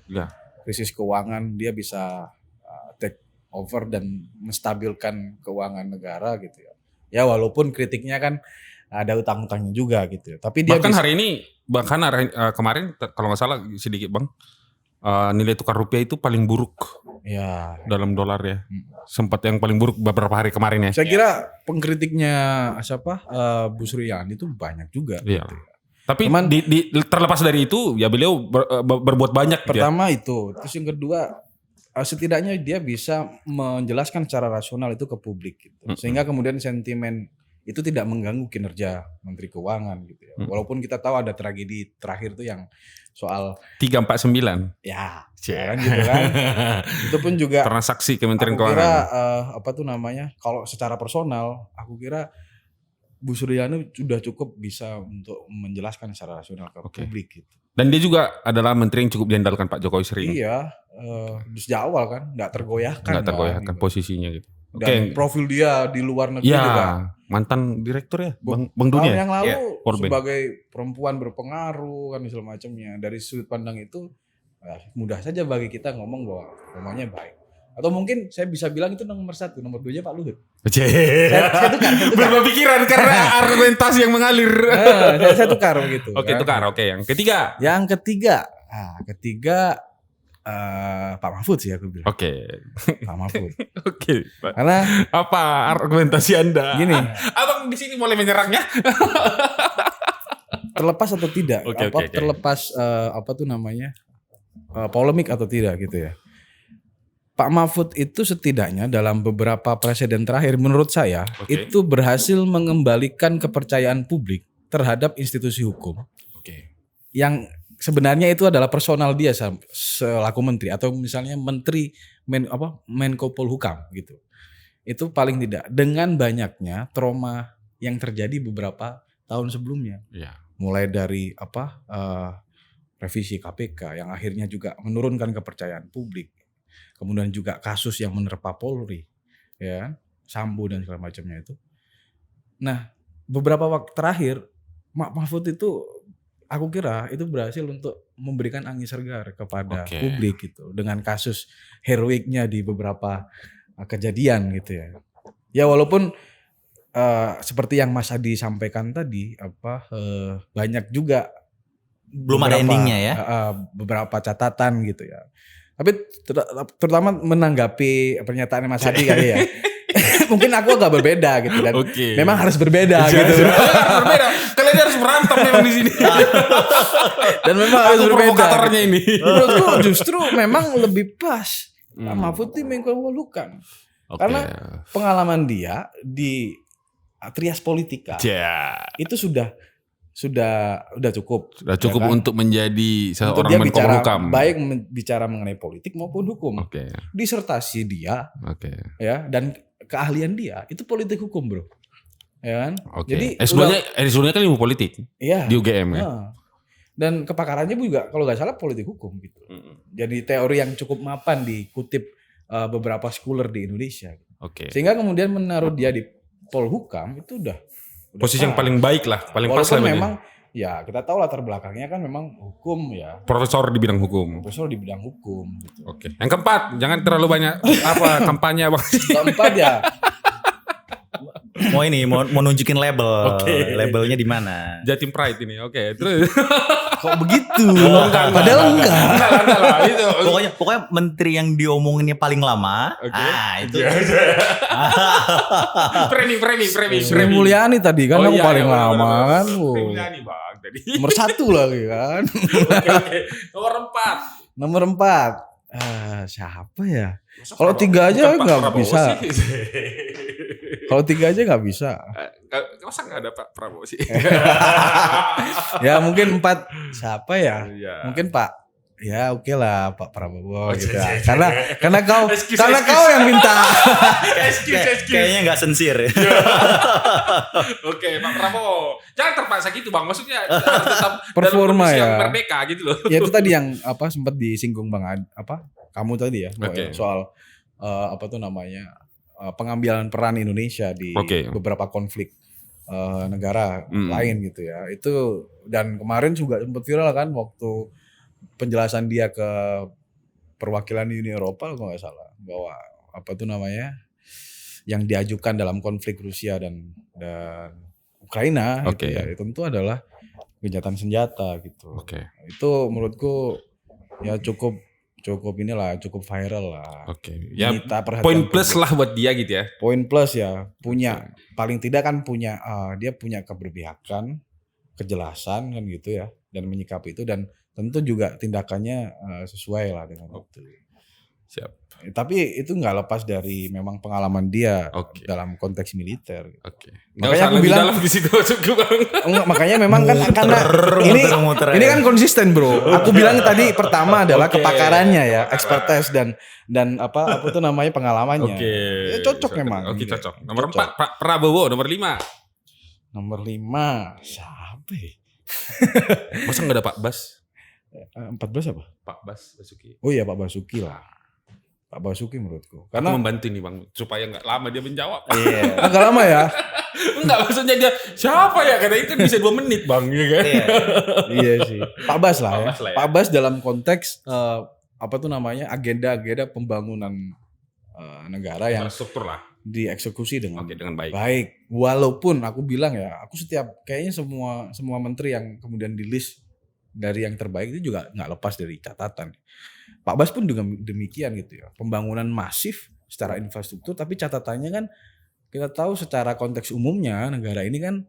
S2: Krisis keuangan, dia bisa take over dan menstabilkan keuangan negara gitu ya. Ya walaupun kritiknya kan ada utang-utangnya juga gitu ya. Tapi dia kemarin kalau nggak salah sedikit Bang, nilai tukar rupiah itu paling buruk ya
S3: dalam dolar ya. Sempat yang paling buruk beberapa hari kemarin ya.
S2: Saya kira pengkritiknya Bu Suryani itu banyak juga.
S3: Iya.
S2: Gitu.
S3: Tapi terlepas dari itu ya beliau berbuat banyak.
S2: Pertama itu, terus yang kedua setidaknya dia bisa menjelaskan secara rasional itu ke publik gitu. Sehingga kemudian sentimen itu tidak mengganggu kinerja Menteri Keuangan gitu ya. Walaupun kita tahu ada tragedi terakhir tuh yang soal
S3: 349.
S2: Ya kan gitu kan. Itu pun juga
S3: transaksi Kementerian Keuangan.
S2: Aku kira kalau secara personal aku kira Bu Suryani sudah cukup bisa untuk menjelaskan secara rasional ke publik gitu.
S3: Dan dia juga adalah menteri yang cukup diandalkan Pak Jokowi sering.
S2: Iya, sejak awal kan nggak tergoyahkan
S3: gitu. Posisinya gitu.
S2: Dan profil dia di luar negeri juga.
S3: Mantan direktur ya, Bang Dunia.
S2: Tahun yang lalu sebagai perempuan berpengaruh kan segala macamnya. Dari sudut pandang itu mudah saja bagi kita ngomong bahwa namanya baik. Atau mungkin saya bisa bilang itu nomor 1, nomor 2-nya Pak Luhut. Saya tukar.
S3: Berubah pikiran karena argumentasi yang mengalir.
S2: Saya tukar begitu.
S3: Tukar. Yang ketiga.
S2: Pak Mahfud sih aku bilang. Pak Mahfud. Karena
S3: apa argumentasi Anda?
S2: Gini.
S3: Abang di sini mulai menyerangnya.
S2: Terlepas atau tidak? Terlepas polemik atau tidak gitu ya. Pak Mahfud itu setidaknya dalam beberapa presiden terakhir menurut saya itu berhasil mengembalikan kepercayaan publik terhadap institusi hukum. Yang sebenarnya itu adalah personal dia selaku menteri atau misalnya Menko Polhukam gitu. Itu paling tidak dengan banyaknya trauma yang terjadi beberapa tahun sebelumnya. Mulai dari revisi KPK yang akhirnya juga menurunkan kepercayaan publik. Kemudian juga kasus yang menerpa Polri, ya, Sambo dan segala macamnya itu. Nah, beberapa waktu terakhir, Pak Mahfud itu, aku kira itu berhasil untuk memberikan angin segar kepada publik gitu, dengan kasus heroiknya di beberapa kejadian gitu ya. Ya walaupun seperti yang Mas Adi sampaikan tadi, banyak juga
S1: belum ada endingnya ya,
S2: beberapa catatan gitu ya. Tapi terutama menanggapi pernyataan Mas Hadi kali ya. Mungkin aku agak berbeda gitu dan memang harus berbeda gitu.
S3: Berbeda. Kalian harus berantem memang di sini.
S2: Dan memang harus berbeda.
S3: Provokatornya ini.
S2: Menurutku justru memang lebih pas Pak Mahfud di Menko Polhukam. Karena pengalaman dia di trias politika itu sudah cukup.
S3: Sudah cukup ya kan? Untuk menjadi seorang Menko Polhukam.
S2: Baik bicara mengenai politik maupun hukum. Disertasi dia, ya, dan keahlian dia itu politik hukum, bro. Ya kan? Jadi
S3: S2-nya kan ilmu politik.
S2: Iya.
S3: Di UGM ya.
S2: Dan kepakarannya juga kalau nggak salah politik hukum gitu. Jadi teori yang cukup mapan dikutip beberapa scholar di Indonesia. Sehingga kemudian menaruh dia di Polhukam itu udah
S3: posisi yang paling baik lah, paling pas lah.
S2: Walaupun memang ya kita tahu latar belakangnya kan memang hukum ya.
S3: Profesor di bidang hukum.
S2: Gitu.
S3: Yang keempat, jangan terlalu banyak kampanye Bang.
S2: Keempat ya.
S1: mau nunjukin label.
S3: Oke.
S1: Labelnya di mana?
S3: Jatim Pride ini. Oke, terus.
S2: Kok begitu?
S3: Enggak.
S2: Padahal enggak.
S3: Enggak lah, itu.
S1: Pokoknya menteri yang diomonginnya paling lama.
S3: Oke.
S1: Itu.
S3: Framing.
S2: Sri Mulyani tadi kan aku paling
S3: iya,
S2: lama
S3: benar-benar.
S2: kan.
S3: Sri Mulyani Bang tadi.
S2: Nomor 1 lagi kan.
S3: Oke. Nomor 4.
S2: Nomor 4. Siapa ya? Kalau 3 aja
S3: Bukan Pak
S2: nggak
S3: Prabowo
S2: bisa.
S3: sih.
S2: Kalau 3 aja nggak bisa.
S3: Masa nggak ada Pak Prabowo sih?
S2: Ya mungkin 4 siapa ya?
S3: Iya.
S2: Mungkin Pak. Ya oke lah Pak Prabowo gitu.
S3: iya.
S2: Karena kau
S3: Excuse.
S2: kau yang minta.
S3: Excuse.
S1: Kayaknya nggak sincere.
S3: Oke, Pak Prabowo. Jangan terpaksa gitu Bang. Maksudnya harus tetap
S2: Performa
S3: dalam kondisi
S2: ya.
S3: yang merdeka gitu loh.
S2: Ya itu tadi yang sempat disinggung kamu tadi ya
S3: Oke.
S2: soal pengambilan peran Indonesia di
S3: Oke.
S2: beberapa konflik negara
S3: Mm.
S2: lain gitu ya. Itu dan kemarin juga sempat viral kan waktu penjelasan dia ke perwakilan Uni Eropa kalau nggak salah bahwa yang diajukan dalam konflik Rusia dan Ukraina
S3: Oke.
S2: gitu ya, itu tentu adalah gencatan senjata gitu.
S3: Oke.
S2: Itu menurutku ya cukup viral lah.
S3: Oke. Ya
S2: Menyita perhatian
S3: poin plus
S2: publik.
S3: lah buat dia gitu ya.
S2: Poin plus ya paling tidak kan dia punya keberpihakan, kejelasan kan gitu ya, dan menyikapi itu dan tentu juga tindakannya sesuai lah dengan itu.
S3: Siap.
S2: Tapi itu nggak lepas dari memang pengalaman dia
S3: Oke.
S2: dalam konteks militer.
S3: Oke. Nggak
S2: Makanya
S3: usah
S2: aku
S3: lebih
S2: bilang-
S3: dalam di situ masuk Bang.
S2: Enggak, makanya memang kan karena ini kan konsisten bro. Aku bilang tadi pertama adalah
S3: Oke.
S2: kepakarannya ya, expertise dan pengalamannya.
S3: Oke.
S2: Ya, cocok memang.
S3: Oke,
S2: Iya,
S3: cocok. Nomor
S2: cocok.
S3: 4 Pak Prabowo, nomor 5.
S2: Nomor 5 siapa ya?
S3: Masa enggak ada Pak Bas?
S2: 14 apa?
S3: Pak Bas Basuki.
S2: Oh iya Pak Basuki lah. Pak Basuki menurutku.
S3: Karena
S2: Karena
S3: membantu nih Bang supaya enggak lama dia menjawab.
S2: agak lama ya.
S3: Enggak, maksudnya dia siapa ya? Karena itu bisa 2 menit Bang, ya kan?
S2: Iya sih. Pak Bas lah
S3: Pak
S2: ya.
S3: Bas lah ya.
S2: Pak Bas dalam konteks agenda pembangunan negara yang
S3: Infrastruktur lah.
S2: dieksekusi dengan
S3: Oke, dengan baik.
S2: baik. Walaupun aku bilang ya, aku kayaknya semua menteri yang kemudian di list dari yang terbaik itu juga nggak lepas dari catatan. Pak Bas pun juga demikian gitu ya. Pembangunan masif secara infrastruktur, tapi catatannya kan kita tahu secara konteks umumnya negara ini kan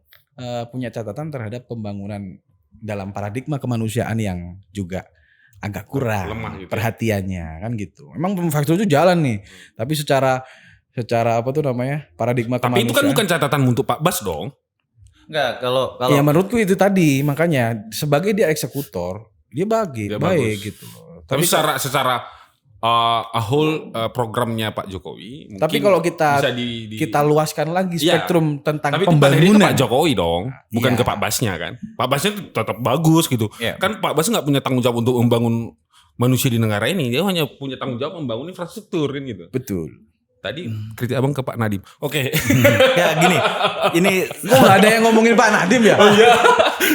S2: punya catatan terhadap pembangunan dalam paradigma kemanusiaan yang juga agak kurang
S3: Lemah gitu ya.
S2: perhatiannya kan gitu. Memang infrastruktur itu jalan nih, tapi secara paradigma
S3: Tapi itu kan
S2: kemanusiaan.
S3: bukan catatan untuk Pak Bas dong.
S1: Enggak, kalau
S2: Ya menurutku itu tadi, makanya sebagai dia eksekutor, dia
S3: Dia
S2: baik
S3: bagus.
S2: gitu loh.
S3: Tapi secara whole programnya Pak Jokowi mungkin
S2: Tapi kalau kita
S3: bisa
S2: kita luaskan lagi
S3: Iya.
S2: spektrum tentang
S3: tapi itu pada akhirnya
S2: pembangunan.
S3: ke Pak Jokowi dong, bukan
S2: Iya.
S3: ke Pak Basnya kan. Pak Basnya tetap bagus gitu.
S1: Iya.
S3: Kan Pak Bas nggak punya tanggung jawab untuk membangun manusia di negara ini, dia hanya punya tanggung jawab membangun infrastruktur kan gitu.
S2: Betul.
S3: Tadi kritik abang ke Pak Nadiem. Oke.
S1: ya gini, ini
S2: Kok nggak ada yang ngomongin Pak Nadiem ya?
S3: Iya.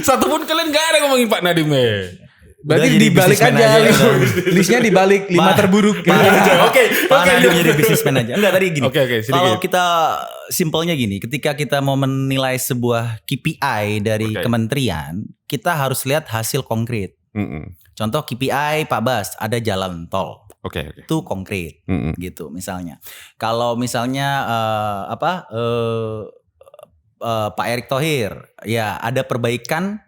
S3: Satu pun kalian gak ada ngomongin Pak Nadiem
S2: Berarti
S1: Udah jadi
S2: dibalik
S1: businessman
S2: aja,
S1: aja,
S2: listnya dibalik 5 terburuk.
S3: Oke.
S1: Pak Nadiem jadi bisnismen aja. Enggak, tadi gini.
S3: Oke, sedikit.
S1: Kalau kita simpelnya gini, ketika kita mau menilai sebuah KPI dari
S3: Oke.
S1: kementerian, kita harus lihat hasil konkret. Contoh KPI Pak Bas, ada jalan tol.
S3: Oke.
S1: Itu konkret gitu misalnya. Kalau misalnya Pak Erick Thohir, ya ada perbaikan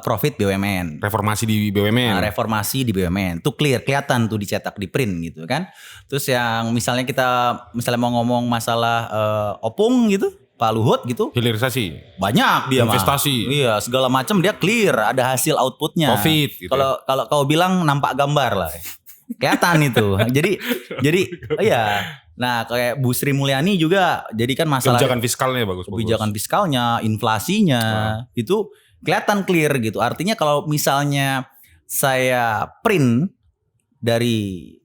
S1: profit BUMN.
S3: Reformasi di BUMN.
S1: Reformasi di BUMN itu kelihatan tuh dicetak di print gitu kan. Terus yang misalnya mau ngomong masalah opung gitu, Pak Luhut gitu,
S3: Hilirisasi.
S1: banyak dia mah.
S3: Investasi.
S1: Iya, segala macam dia clear, ada hasil outputnya.
S3: Profit gitu.
S1: Kalau kau bilang nampak gambar lah. Kelihatan itu. Jadi iya. Nah, kayak Bu Sri Mulyani juga jadi kan masalah
S3: Kebijakan fiskalnya bagus.
S1: kebijakan fiskalnya, inflasinya itu kelihatan clear gitu. Artinya kalau misalnya saya print dari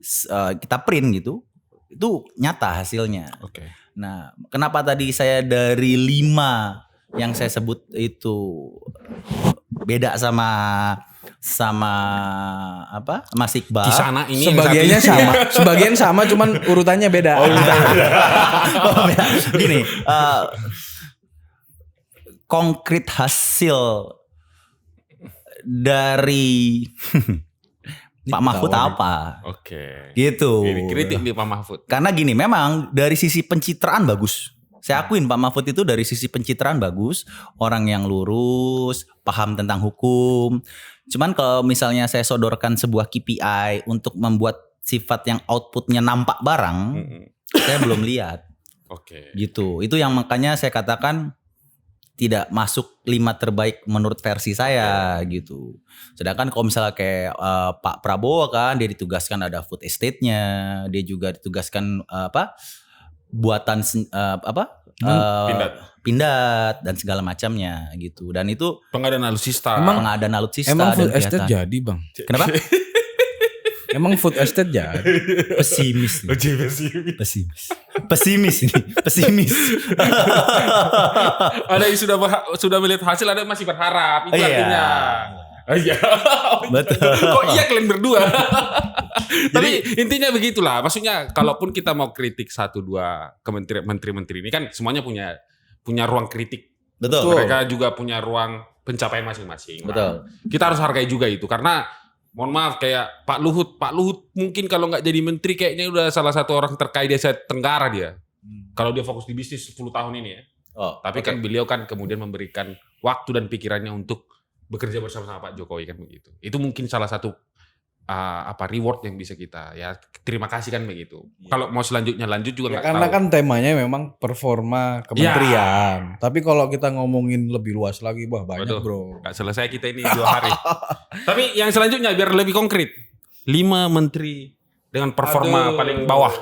S1: kita print gitu, itu nyata hasilnya.
S3: Oke.
S1: Nah, kenapa tadi saya dari 5 yang saya sebut itu beda sama sama Mas Iqbal.
S3: Kisana ini
S2: Sebagiannya sama, sebagian sama, cuman urutannya beda.
S1: Beda. Gini, konkret hasil dari Pak Mahfud apa?
S3: Oke.
S1: Gitu.
S3: Ini kritik di Pak Mahfud.
S1: Karena gini, memang dari sisi pencitraan bagus. Saya akuin Pak Mahfud itu dari sisi pencitraan bagus, orang yang lurus, paham tentang hukum. Cuman kalau misalnya saya sodorkan sebuah KPI untuk membuat sifat yang outputnya nampak barang, saya belum lihat.
S3: Oke.
S1: Gitu. Itu yang makanya saya katakan tidak masuk 5 terbaik menurut versi saya gitu. Sedangkan kalau misalnya kayak Pak Prabowo kan dia ditugaskan ada food estate-nya, dia juga ditugaskan buatan pindad dan segala macamnya gitu. Dan itu
S3: Pengadaan alutsista.
S1: pengadaan alutsista
S2: Emang
S1: dan
S2: food estate
S1: kelihatan.
S2: jadi bang?
S1: Kenapa?
S2: Emang food estate jadi?
S1: Pesimis nih. Pesimis ini. Pesimis.
S3: Ada yang sudah melihat hasil, ada yang masih berharap. Itu
S1: Iya.
S3: artinya. Iya.
S1: Betul.
S3: Kok iya kalian berdua? Tapi intinya begitulah. Maksudnya kalaupun kita mau kritik 1-2 kementerian menteri-menteri ini kan semuanya punya ruang kritik.
S1: Betul.
S3: Mereka juga punya ruang pencapaian masing-masing.
S1: Betul.
S3: Kita harus hargai juga itu karena mohon maaf kayak Pak Luhut mungkin kalau nggak jadi menteri kayaknya udah salah satu orang terkaya di Asia Tenggara dia. Kalau dia fokus di bisnis 10 tahun ini ya.
S1: Oh,
S3: Tapi kan beliau kan kemudian memberikan waktu dan pikirannya untuk bekerja bersama-sama Pak Jokowi kan begitu. Itu mungkin salah satu reward yang bisa kita ya terima kasih kan begitu. Kalau mau selanjutnya lanjut juga nggak
S2: Karena
S3: tahu.
S2: kan temanya memang performa kementerian. Tapi kalau kita ngomongin lebih luas lagi, banyak
S3: Waduh,
S2: bro.
S3: nggak selesai kita ini 2 hari. Tapi yang selanjutnya biar lebih konkret. 5 menteri dengan performa paling bawah.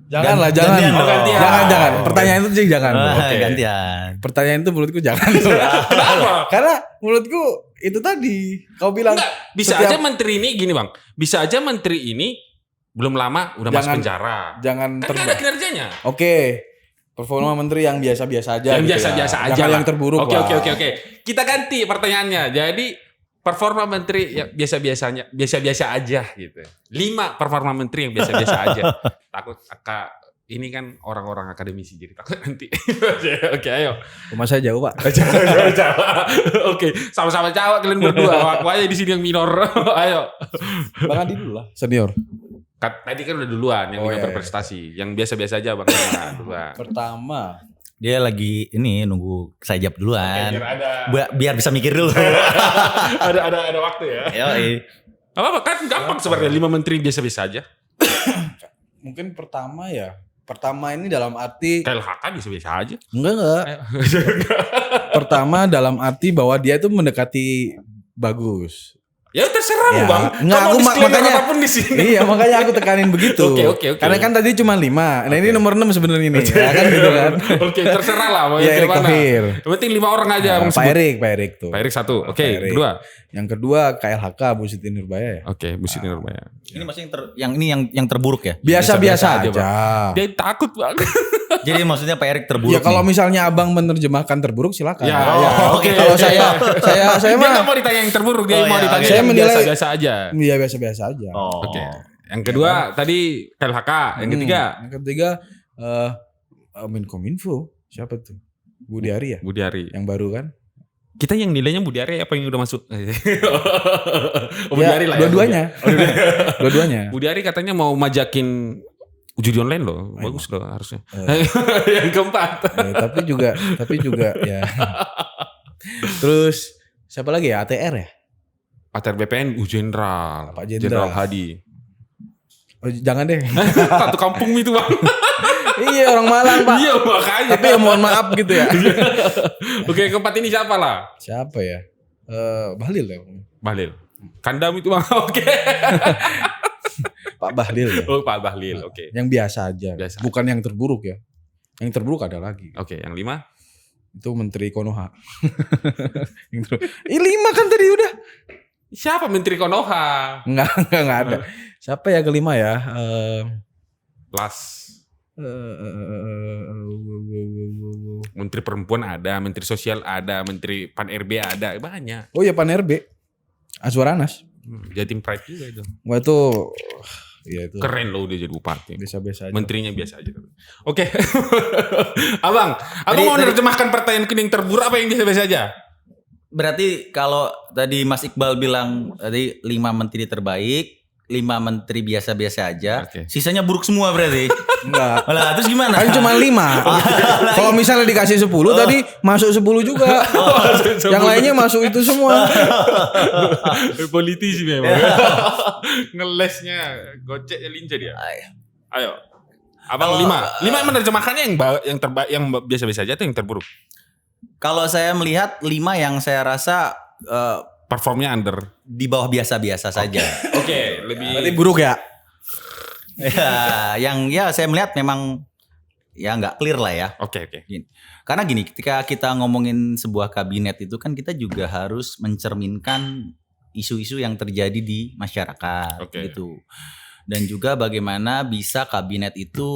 S2: Janganlah, jangan.
S1: Gantian dong.
S2: Jangan. Pertanyaan itu sih jangan. bro.
S3: Oke.
S1: Gantian.
S2: Pertanyaan itu menurutku jangan.
S3: Kenapa?
S2: Karena menurutku itu tadi kau bilang
S3: Enggak, bisa
S2: setiap-
S3: aja menteri ini gini bang. Bisa aja menteri ini belum lama udah masuk penjara.
S2: jangan
S3: Kan nggak ada kinerjanya.
S2: Oke. Performa menteri yang biasa-biasa aja.
S3: Yang
S2: gitu
S3: biasa-biasa
S2: ya.
S3: aja.
S2: Jangan
S3: lah.
S2: yang terburuk
S3: Oke.
S2: lah.
S3: Kita ganti pertanyaannya. Jadi performa menteri yang biasa-biasa aja gitu. 5 performa menteri yang biasa-biasa aja. Takut ini kan orang-orang akademisi jadi takut nanti. Oke, ayo.
S2: Rumah saya jauh, Pak.
S3: Jawa. Oke, sama-sama Jawa kalian berdua. Aku aja di sini yang minor. Ayo.
S2: Bang Adi dulu lah, senior.
S3: Tadi kan udah duluan yang 5
S2: iya.
S3: berprestasi. Yang biasa-biasa aja Bang. Nah, duluan.
S2: Pertama,
S1: Dia lagi ini nunggu saya jawab duluan.
S3: Biar ada
S1: Biar bisa mikir dulu.
S3: ada waktu ya.
S1: Yoi.
S3: Apa kan gampang sebenarnya 5 menteri biasa-biasa aja.
S2: mungkin pertama ini dalam arti
S3: KLHK biasa-biasa aja.
S2: enggak. Pertama dalam arti bahwa dia itu mendekati bagus.
S3: Ya terserah lu
S2: Ya,
S3: Bang.
S2: enggak,
S3: Kamu
S2: aku
S3: disclaimer
S2: makanya-
S3: apapun di sini.
S2: Iya, makanya aku tekanin begitu.
S3: Oke.
S2: Karena kan tadi cuma 5. Nah, ini nomor 6 sebenarnya ini. Ya kan gitu kan.
S3: Oke, terserah lah mau
S2: Ya,
S3: yang
S2: Erick
S3: mana.
S2: Thohir.
S3: Yang penting 5 orang aja Bang
S2: Pak
S3: sebut.
S2: Erik tuh.
S3: Pak Erik 1. Oke,
S2: Pak Erik.
S3: kedua.
S2: Yang kedua KLHK Bu Siti Nurbaya ya.
S3: Oke, Bu Siti Nurbaya.
S1: Ini maksudnya yang terburuk ya?
S2: Biasa-biasa aja.
S3: Dia takut Bang.
S1: Jadi maksudnya Pak Erik terburuk.
S2: Ya kalau
S1: nih.
S2: misalnya Abang menerjemahkan terburuk silakan.
S3: Ya,
S2: Oke. Kalau saya
S3: Dia
S2: mah
S3: nggak mau ditanya yang terburuk, dia
S1: Oh,
S3: mau
S1: iya,
S3: ditanya
S2: oke. Saya
S3: yang
S2: menilai-
S3: biasa-biasa aja.
S2: ya biasa-biasa aja.
S1: Oh.
S3: Oke. Yang kedua tadi KLHK, yang ketiga
S2: Yang ketiga Menkominfo. Siapa tuh? Budi Ari ya?
S3: Budi Ari.
S2: Yang baru kan?
S3: Kita yang nilainya Budi Ari apa yang udah masuk? Budi
S2: Ya,
S3: Ari lah.
S2: dua-duanya.
S3: Ya.
S2: Dua-duanya.
S3: Budi Ari katanya mau majakin judi online loh. Bagus loh harusnya. Yang keempat.
S2: Tapi juga ya. Terus siapa lagi ya? ATR ya?
S3: ATR BPN Jenderal.
S2: Pak Jenderal.
S3: Jenderal Hadi.
S2: Oh, jangan deh.
S3: Satu kampung itu Bang.
S2: Iya orang Malang Pak.
S3: Iya makanya.
S2: Tapi ya mohon maaf gitu ya.
S3: Oke, keempat ini siapa lah?
S2: Siapa ya? Bahlil ya.
S3: Bahlil. Kandam itu Bang. Oke.
S2: Pak Bahlil ya.
S3: Oh, Pak Bahlil. Oke.
S2: Yang biasa aja.
S3: Biasa
S2: Bukan yang terburuk ya. Yang terburuk ada lagi.
S3: Oke, yang 5.
S2: Itu Menteri Konoha. Yang terburuk. 5 kan tadi udah.
S3: Siapa Menteri Konoha?
S2: Enggak ada. Siapa ya kelima ya?
S3: Las. Menteri Perempuan ada, Menteri Sosial ada, Menteri Pan RB ada, banyak.
S2: Oh ya Pan RB. Azwar Anas.
S3: Jatim Pride juga itu.
S2: Wah itu, ya itu.
S3: Keren loh dia jadi bupati.
S2: Biasa-biasa aja.
S3: Menterinya biasa aja. Oke. Abang mau menerjemahkan pertanyaan kuning terburuk apa yang biasa-biasa aja?
S1: Berarti kalau tadi Mas Iqbal bilang tadi 5 menteri terbaik, 5 menteri biasa-biasa aja, sisanya buruk semua berarti.
S2: Enggak.
S1: Lah terus gimana?
S2: Kan cuma 5. Kalau misalnya dikasih 10 tadi masuk 10 juga. Yang lainnya masuk itu semua.
S3: Politisi memang. Ngelesnya goceknya lincah dia. Ayo. Abang 5 menerjemahkannya yang terbaik, yang biasa-biasa aja atau yang terburuk?
S1: Kalau saya melihat 5 yang saya rasa
S3: performnya under
S1: di bawah biasa-biasa saja.
S3: Oke, lebih
S2: Berarti buruk ya?
S1: Ya, yang ya saya melihat memang ya nggak clear lah ya.
S3: Oke.
S1: Gini. Karena gini, ketika kita ngomongin sebuah kabinet itu kan kita juga harus mencerminkan isu-isu yang terjadi di masyarakat gitu. Dan juga bagaimana bisa kabinet itu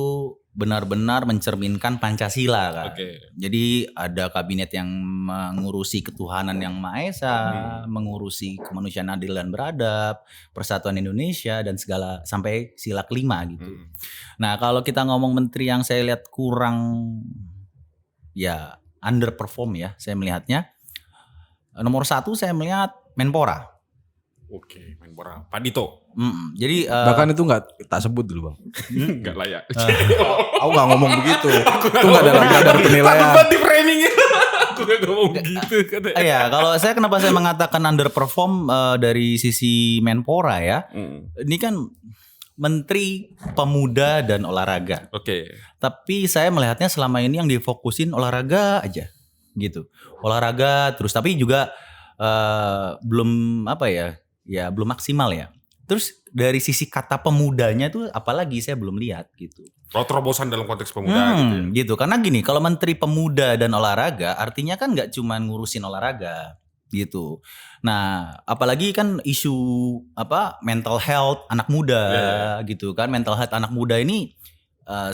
S1: benar-benar mencerminkan Pancasila kan. Jadi ada kabinet yang mengurusi ketuhanan yang Maha Esa, mengurusi kemanusiaan adil dan beradab, persatuan Indonesia dan segala sampai sila kelima gitu. Nah, kalau kita ngomong menteri yang saya lihat kurang ya underperform ya, saya melihatnya. Nomor 1 saya melihat Menpora.
S3: Oke, Menpora. Pak Dito.
S1: Jadi
S2: bahkan itu nggak tak sebut dulu bang.
S3: Nggak layak.
S2: Aku nggak ngomong begitu. Itu nggak dalam kadar penilaian.
S3: Takut di framingnya. Aku nggak ngomong gitu.
S1: Ya, kalau saya kenapa saya mengatakan underperform dari sisi Menpora ya. Ini kan Menteri Pemuda dan Olahraga. Tapi saya melihatnya selama ini yang difokusin olahraga aja, gitu. Olahraga terus, tapi juga belum apa ya? Ya belum maksimal ya. Terus dari sisi kata pemudanya tuh apalagi saya belum lihat gitu.
S3: Terobosan dalam konteks pemuda gitu ya.
S1: Gitu. Karena gini, kalau Menteri Pemuda dan Olahraga artinya kan nggak cuma ngurusin olahraga gitu. Nah, apalagi kan isu mental health anak muda gitu kan. Mental health anak muda ini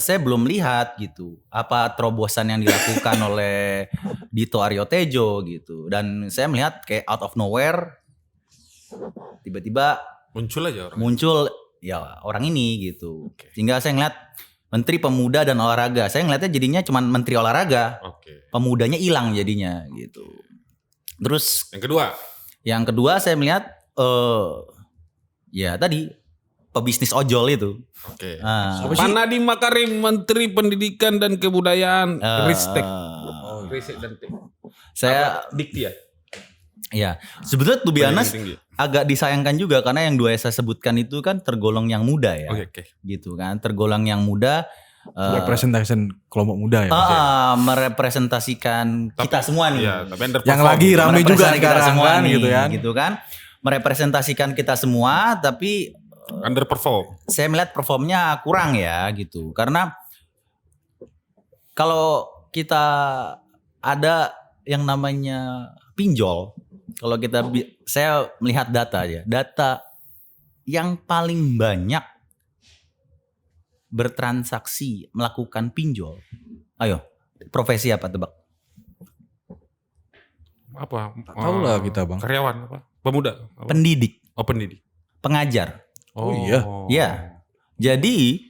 S1: saya belum lihat gitu. Apa terobosan yang dilakukan oleh Dito Aryo Tejo gitu. Dan saya melihat kayak out of nowhere tiba-tiba muncul ya orang ini gitu. Sehingga saya ngeliat Menteri Pemuda dan Olahraga. Saya ngeliatnya jadinya cuma Menteri Olahraga. Pemudanya hilang jadinya gitu. Terus yang kedua saya melihat ya tadi pebisnis ojol itu.
S3: Pak Nadiem Makarim, Menteri Pendidikan dan Kebudayaan, Ristek.
S1: Saya
S3: Dikti ya?
S1: Ya, sebetulnya to be honest agak disayangkan juga karena yang 2 saya sebutkan itu kan tergolong yang muda ya. Gitu kan, tergolong yang muda.
S2: Representasi kelompok muda ya.
S1: Merepresentasikan kita semua nih.
S2: Yang lagi ramai juga sekarang kan
S1: gitu kan. Merepresentasikan kita semua tapi
S3: underperform.
S1: Saya melihat performnya kurang ya gitu. Karena kalau kita ada yang namanya pinjol, kalau saya melihat data aja, data yang paling banyak bertransaksi melakukan pinjol. Ayo, profesi apa tebak?
S3: Apa?
S2: Tahu lah kita bang.
S3: Karyawan apa? Pemuda? Apa?
S1: Pendidik.
S3: Pendidik.
S1: Pengajar.
S2: Iya.
S1: Ya. Jadi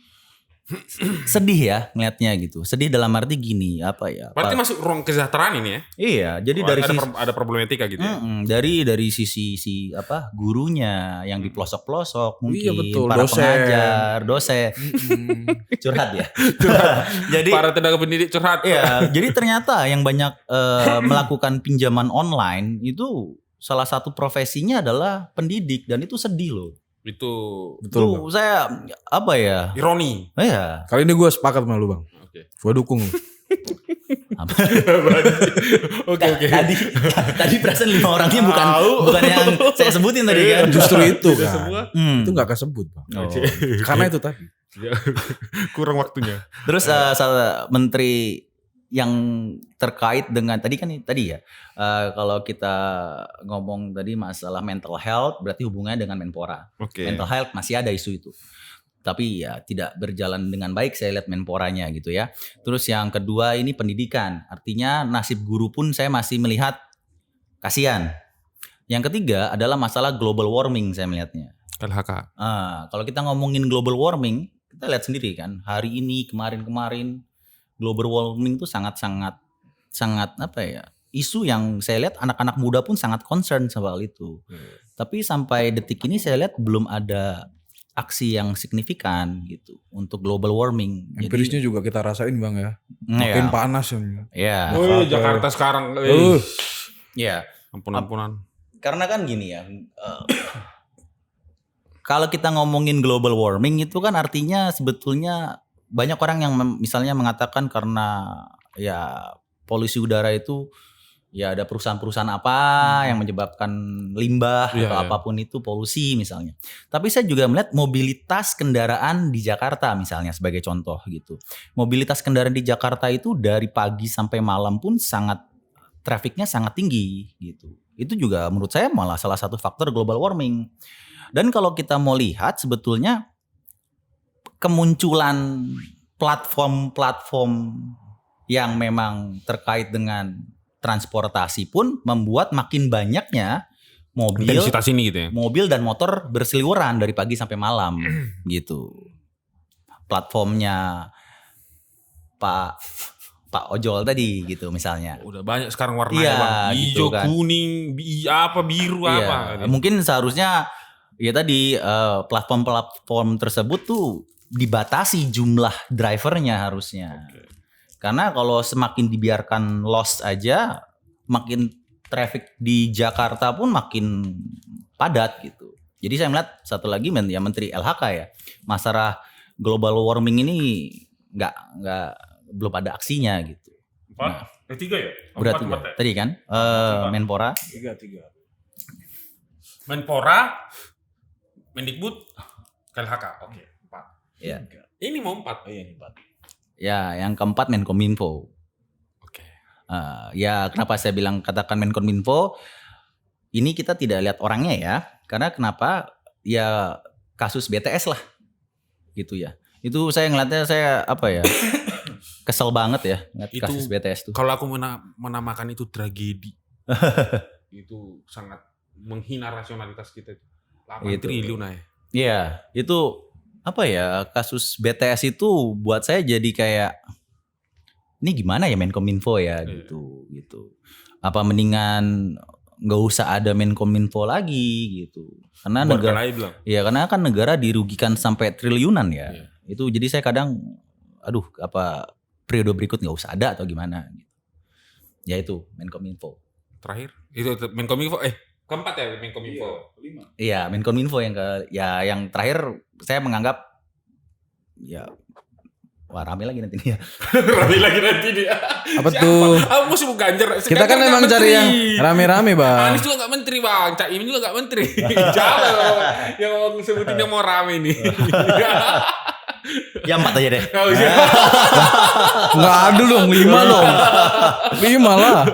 S1: sedih ya ngelihatnya gitu. Sedih dalam arti gini, apa ya?
S3: Berarti masuk ruang kesejahteraan ini ya?
S1: Iya, jadi dari
S3: ada problematika gitu ya.
S1: Dari sisi gurunya yang di pelosok-pelosok mungkin,
S2: betul.
S1: para pengajar, dosen. Curhat ya. Jadi
S3: para tenaga pendidik curhat.
S1: Iya, jadi ternyata yang banyak melakukan pinjaman online itu salah satu profesinya adalah pendidik dan itu sedih loh.
S3: Itu
S2: betul.
S1: Saya apa ya?
S3: Ironi.
S1: Iya.
S2: Kali ini gue sepakat sama lu bang. Gue dukung.
S3: Oke.
S1: Tadi perasaan 5 orangnya bukan yang saya sebutin tadi kan.
S2: Justru itu kan. Itu nggak kesebut bang. Karena itu tadi.
S3: Kurang waktunya.
S1: Terus menteri yang terkait dengan tadi ya kalau kita ngomong tadi masalah mental health berarti hubungannya dengan Menpora. Mental health masih ada isu itu. Tapi ya tidak berjalan dengan baik saya lihat Menporanya gitu ya. Terus yang kedua ini pendidikan. Artinya nasib guru pun saya masih melihat kasihan. Yang ketiga adalah masalah global warming saya melihatnya.
S3: LHK.
S1: Kalau kita ngomongin global warming, kita lihat sendiri kan, hari ini, kemarin global warming itu sangat apa ya? Isu yang saya lihat anak-anak muda pun sangat concern soal itu. Tapi sampai detik ini saya lihat belum ada aksi yang signifikan gitu untuk global warming.
S2: Empirisnya juga kita rasain Bang ya. Makin panas ya.
S3: Oh, Jakarta sekarang.
S1: Ya.
S3: Ampunan.
S1: Karena kan gini ya. Kalau kita ngomongin global warming itu kan artinya sebetulnya banyak orang yang misalnya mengatakan karena ya polusi udara itu ya ada perusahaan-perusahaan apa yang menyebabkan limbah atau apapun itu polusi misalnya. Tapi saya juga melihat mobilitas kendaraan di Jakarta misalnya sebagai contoh gitu. Mobilitas kendaraan di Jakarta itu dari pagi sampai malam pun trafiknya sangat tinggi gitu. Itu juga menurut saya malah salah satu faktor global warming. Dan kalau kita mau lihat sebetulnya kemunculan platform-platform yang memang terkait dengan transportasi pun membuat makin banyaknya
S3: intensitas ini gitu ya.
S1: Mobil dan motor berseliweran dari pagi sampai malam gitu. Platformnya Pak Ojol tadi gitu misalnya.
S3: Udah banyak sekarang warnanya Bang. Hijau, gitu kan. Kuning, biru apa.
S1: Mungkin seharusnya ya tadi platform tersebut tuh dibatasi jumlah drivernya harusnya. Karena kalau semakin dibiarkan lost aja, makin traffic di Jakarta pun makin padat gitu. Jadi saya melihat satu lagi ya Menteri LHK ya, masalah global warming ini belum ada aksinya gitu.
S3: 4, 3 ya?
S1: Udah 3 tadi kan, Menpora.
S2: 3.
S3: Menpora, Mendikbud, LHK. Oke, 4.
S1: Ya.
S3: Ini mau 4.
S2: Oh iya ini 4.
S1: Ya, yang keempat Menkominfo.
S3: Oke.
S1: Ya, kenapa saya bilang katakan Menkominfo? Ini kita tidak lihat orangnya ya, karena kenapa? Ya kasus BTS lah, gitu ya. Itu saya ngeliatnya kesel banget ya ngeliat
S3: itu,
S1: kasus BTS tuh.
S3: Kalau aku menamakan itu tragedi, itu sangat menghina rasionalitas kita. 8 triliun aja.
S1: Iya, itu kasus BTS itu buat saya jadi kayak ini gimana ya Menkominfo ya gitu. Apa mendingan nggak usah ada Menkominfo lagi gitu. Karena karena kan negara dirugikan sampai triliunan ya. Itu jadi saya kadang periode berikut nggak usah ada atau gimana gitu. Ya itu Menkominfo.
S3: Terakhir itu Menkominfo keempat ya Menkominfo.
S2: 5.
S1: Iya, Menkominfo yang terakhir saya menganggap rame lagi nanti nih ya.
S3: Rame lagi nanti dia.
S2: Apa tuh?
S3: Aku sibuk Ganjar.
S2: Kita kan emang cari yang rame-rame Bang.
S3: Anies juga gak menteri Bang. Cak Imin juga gak menteri. Jangan yang mau sebutin yang mau rame nih.
S1: Ya 4 aja deh.
S2: Nggak ada dong 5 loh. 5 lah.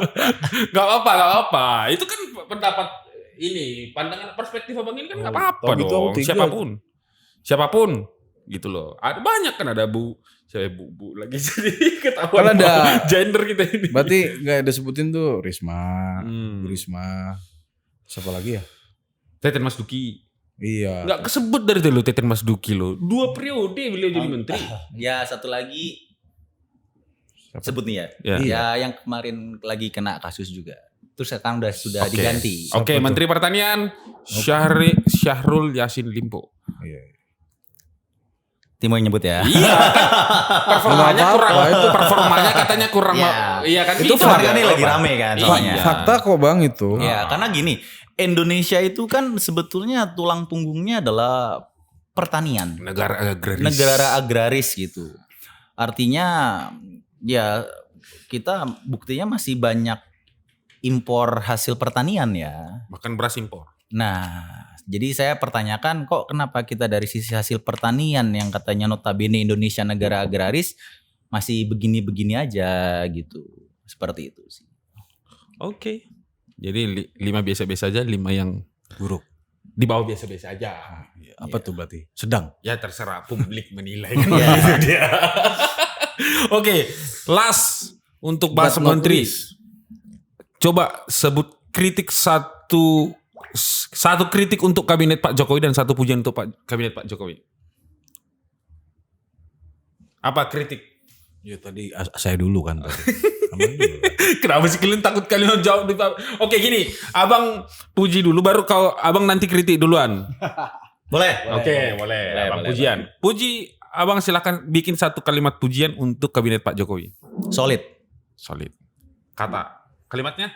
S3: Gak apa-apa. Itu kan pendapat ini, pandangan perspektif Abang ini kan gak apa-apa dong. Siapapun gitu loh. Ada banyak kan, ada saya bu lagi jadi ketahuan
S2: ada
S3: gender kita ini.
S2: Berarti nggak ada sebutin tuh Risma, siapa lagi ya?
S3: Teten Mas Duki.
S2: Iya.
S3: Nggak kesebut dari dulu Teten Mas Duki lo. 2 periode beliau jadi menteri.
S1: Ya satu lagi sebut nih ya.
S3: Ya
S1: yang kemarin lagi kena kasus juga. Terus sekarang sudah diganti.
S3: Oke, Menteri Pertanian Syahrul Yassin Limpo.
S2: Iya.
S1: Timo yang nyebut ya.
S3: Iya. Performanya katanya kurang. Iya kan
S1: itu fakta nih lagi rame kan soalnya.
S2: Fakta kok Bang itu.
S1: Ya, karena gini, Indonesia itu kan sebetulnya tulang punggungnya adalah pertanian. Negara agraris gitu. Artinya ya kita buktinya masih banyak impor hasil pertanian ya.
S3: Bahkan beras impor.
S1: Nah, jadi saya pertanyakan kok kenapa kita dari sisi hasil pertanian yang katanya notabene Indonesia negara agraris masih begini-begini aja gitu. Seperti itu sih.
S3: Oke. Jadi 5 biasa-biasa aja, 5 yang buruk. Di bawah biasa-biasa aja.
S2: Apa tuh berarti? Sedang.
S3: Ya terserah publik menilai kan gitu dia. Oke, last untuk bahas menteri. Coba sebut kritik satu satu kritik untuk kabinet Pak Jokowi dan satu pujian untuk kabinet Pak Jokowi. Apa kritik?
S2: Ya tadi saya dulu kan.
S3: Kenapa sih kalian takut kalian jawab? Oke gini, abang puji dulu baru abang nanti kritik duluan.
S1: Boleh.
S3: Oke, boleh. Abang pujian. Puji, abang silakan bikin satu kalimat pujian untuk kabinet Pak Jokowi.
S1: Solid.
S3: Kata kalimatnya?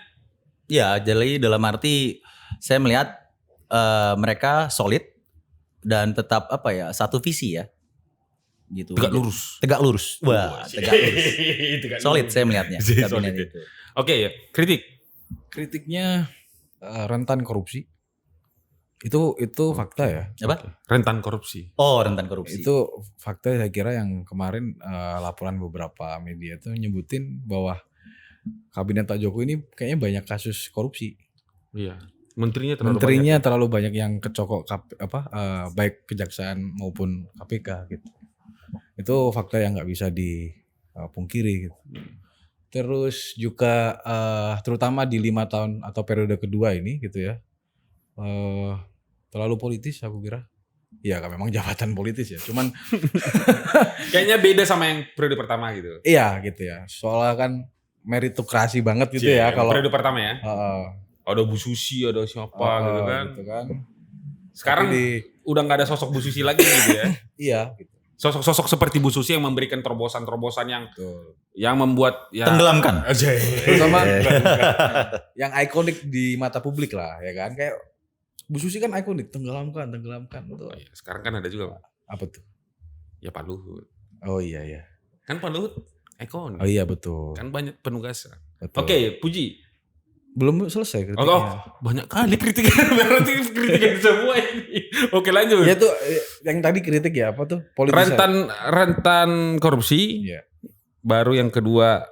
S1: Ya, jadi dalam arti saya melihat mereka solid dan tetap satu visi ya. Gitu.
S3: Tegak lurus.
S1: Wah, tegak lurus. Solid saya melihatnya.
S3: Solid ya. Oke, ya.
S2: Kritiknya rentan korupsi. Itu fakta ya.
S1: Apa?
S3: Rentan korupsi.
S1: Oh, rentan korupsi.
S2: Itu fakta saya kira yang kemarin laporan beberapa media itu nyebutin bahwa kabinet Pak Jokowi ini kayaknya banyak kasus korupsi.
S3: Iya. Menterinya
S2: terlalu banyak yang kecokok baik kejaksaan maupun KPK gitu. Itu fakta yang nggak bisa dipungkiri gitu. Terus juga terutama di 5 tahun atau periode kedua ini gitu ya, terlalu politis aku kira. Iya kan memang jabatan politis ya, cuman
S3: kayaknya beda sama yang periode pertama gitu.
S2: Iya gitu ya, soalnya kan meritokrasi banget gitu ya kalau
S3: periode pertama ya. Ada Bu Susi, ada siapa gitu kan. Sekarang udah nggak ada sosok Bu Susi lagi gitu ya.
S2: Iya gitu.
S3: Sosok-sosok seperti Bu Susi yang memberikan terobosan-terobosan yang membuat ya
S1: tenggelamkan.
S2: Terutama yang ikonik di mata publik lah ya kan, kayak Bu Susi kan ikonik, tenggelamkan tuh.
S3: Oh, iya. Sekarang kan ada juga
S2: apa tuh?
S3: Ya Pak Luhut.
S2: Oh iya.
S3: Kan Pak Luhut ikonik.
S2: Oh iya betul.
S3: Kan banyak penugasan.
S2: Betul.
S3: Oke, puji.
S2: Belum selesai kritiknya.
S3: Banyak kali kritiknya. Berarti kritiknya semua ini. Oke lanjut.
S2: Ya tuh yang tadi kritik ya apa tuh?
S3: Rentan korupsi.
S2: Iya.
S3: Baru yang kedua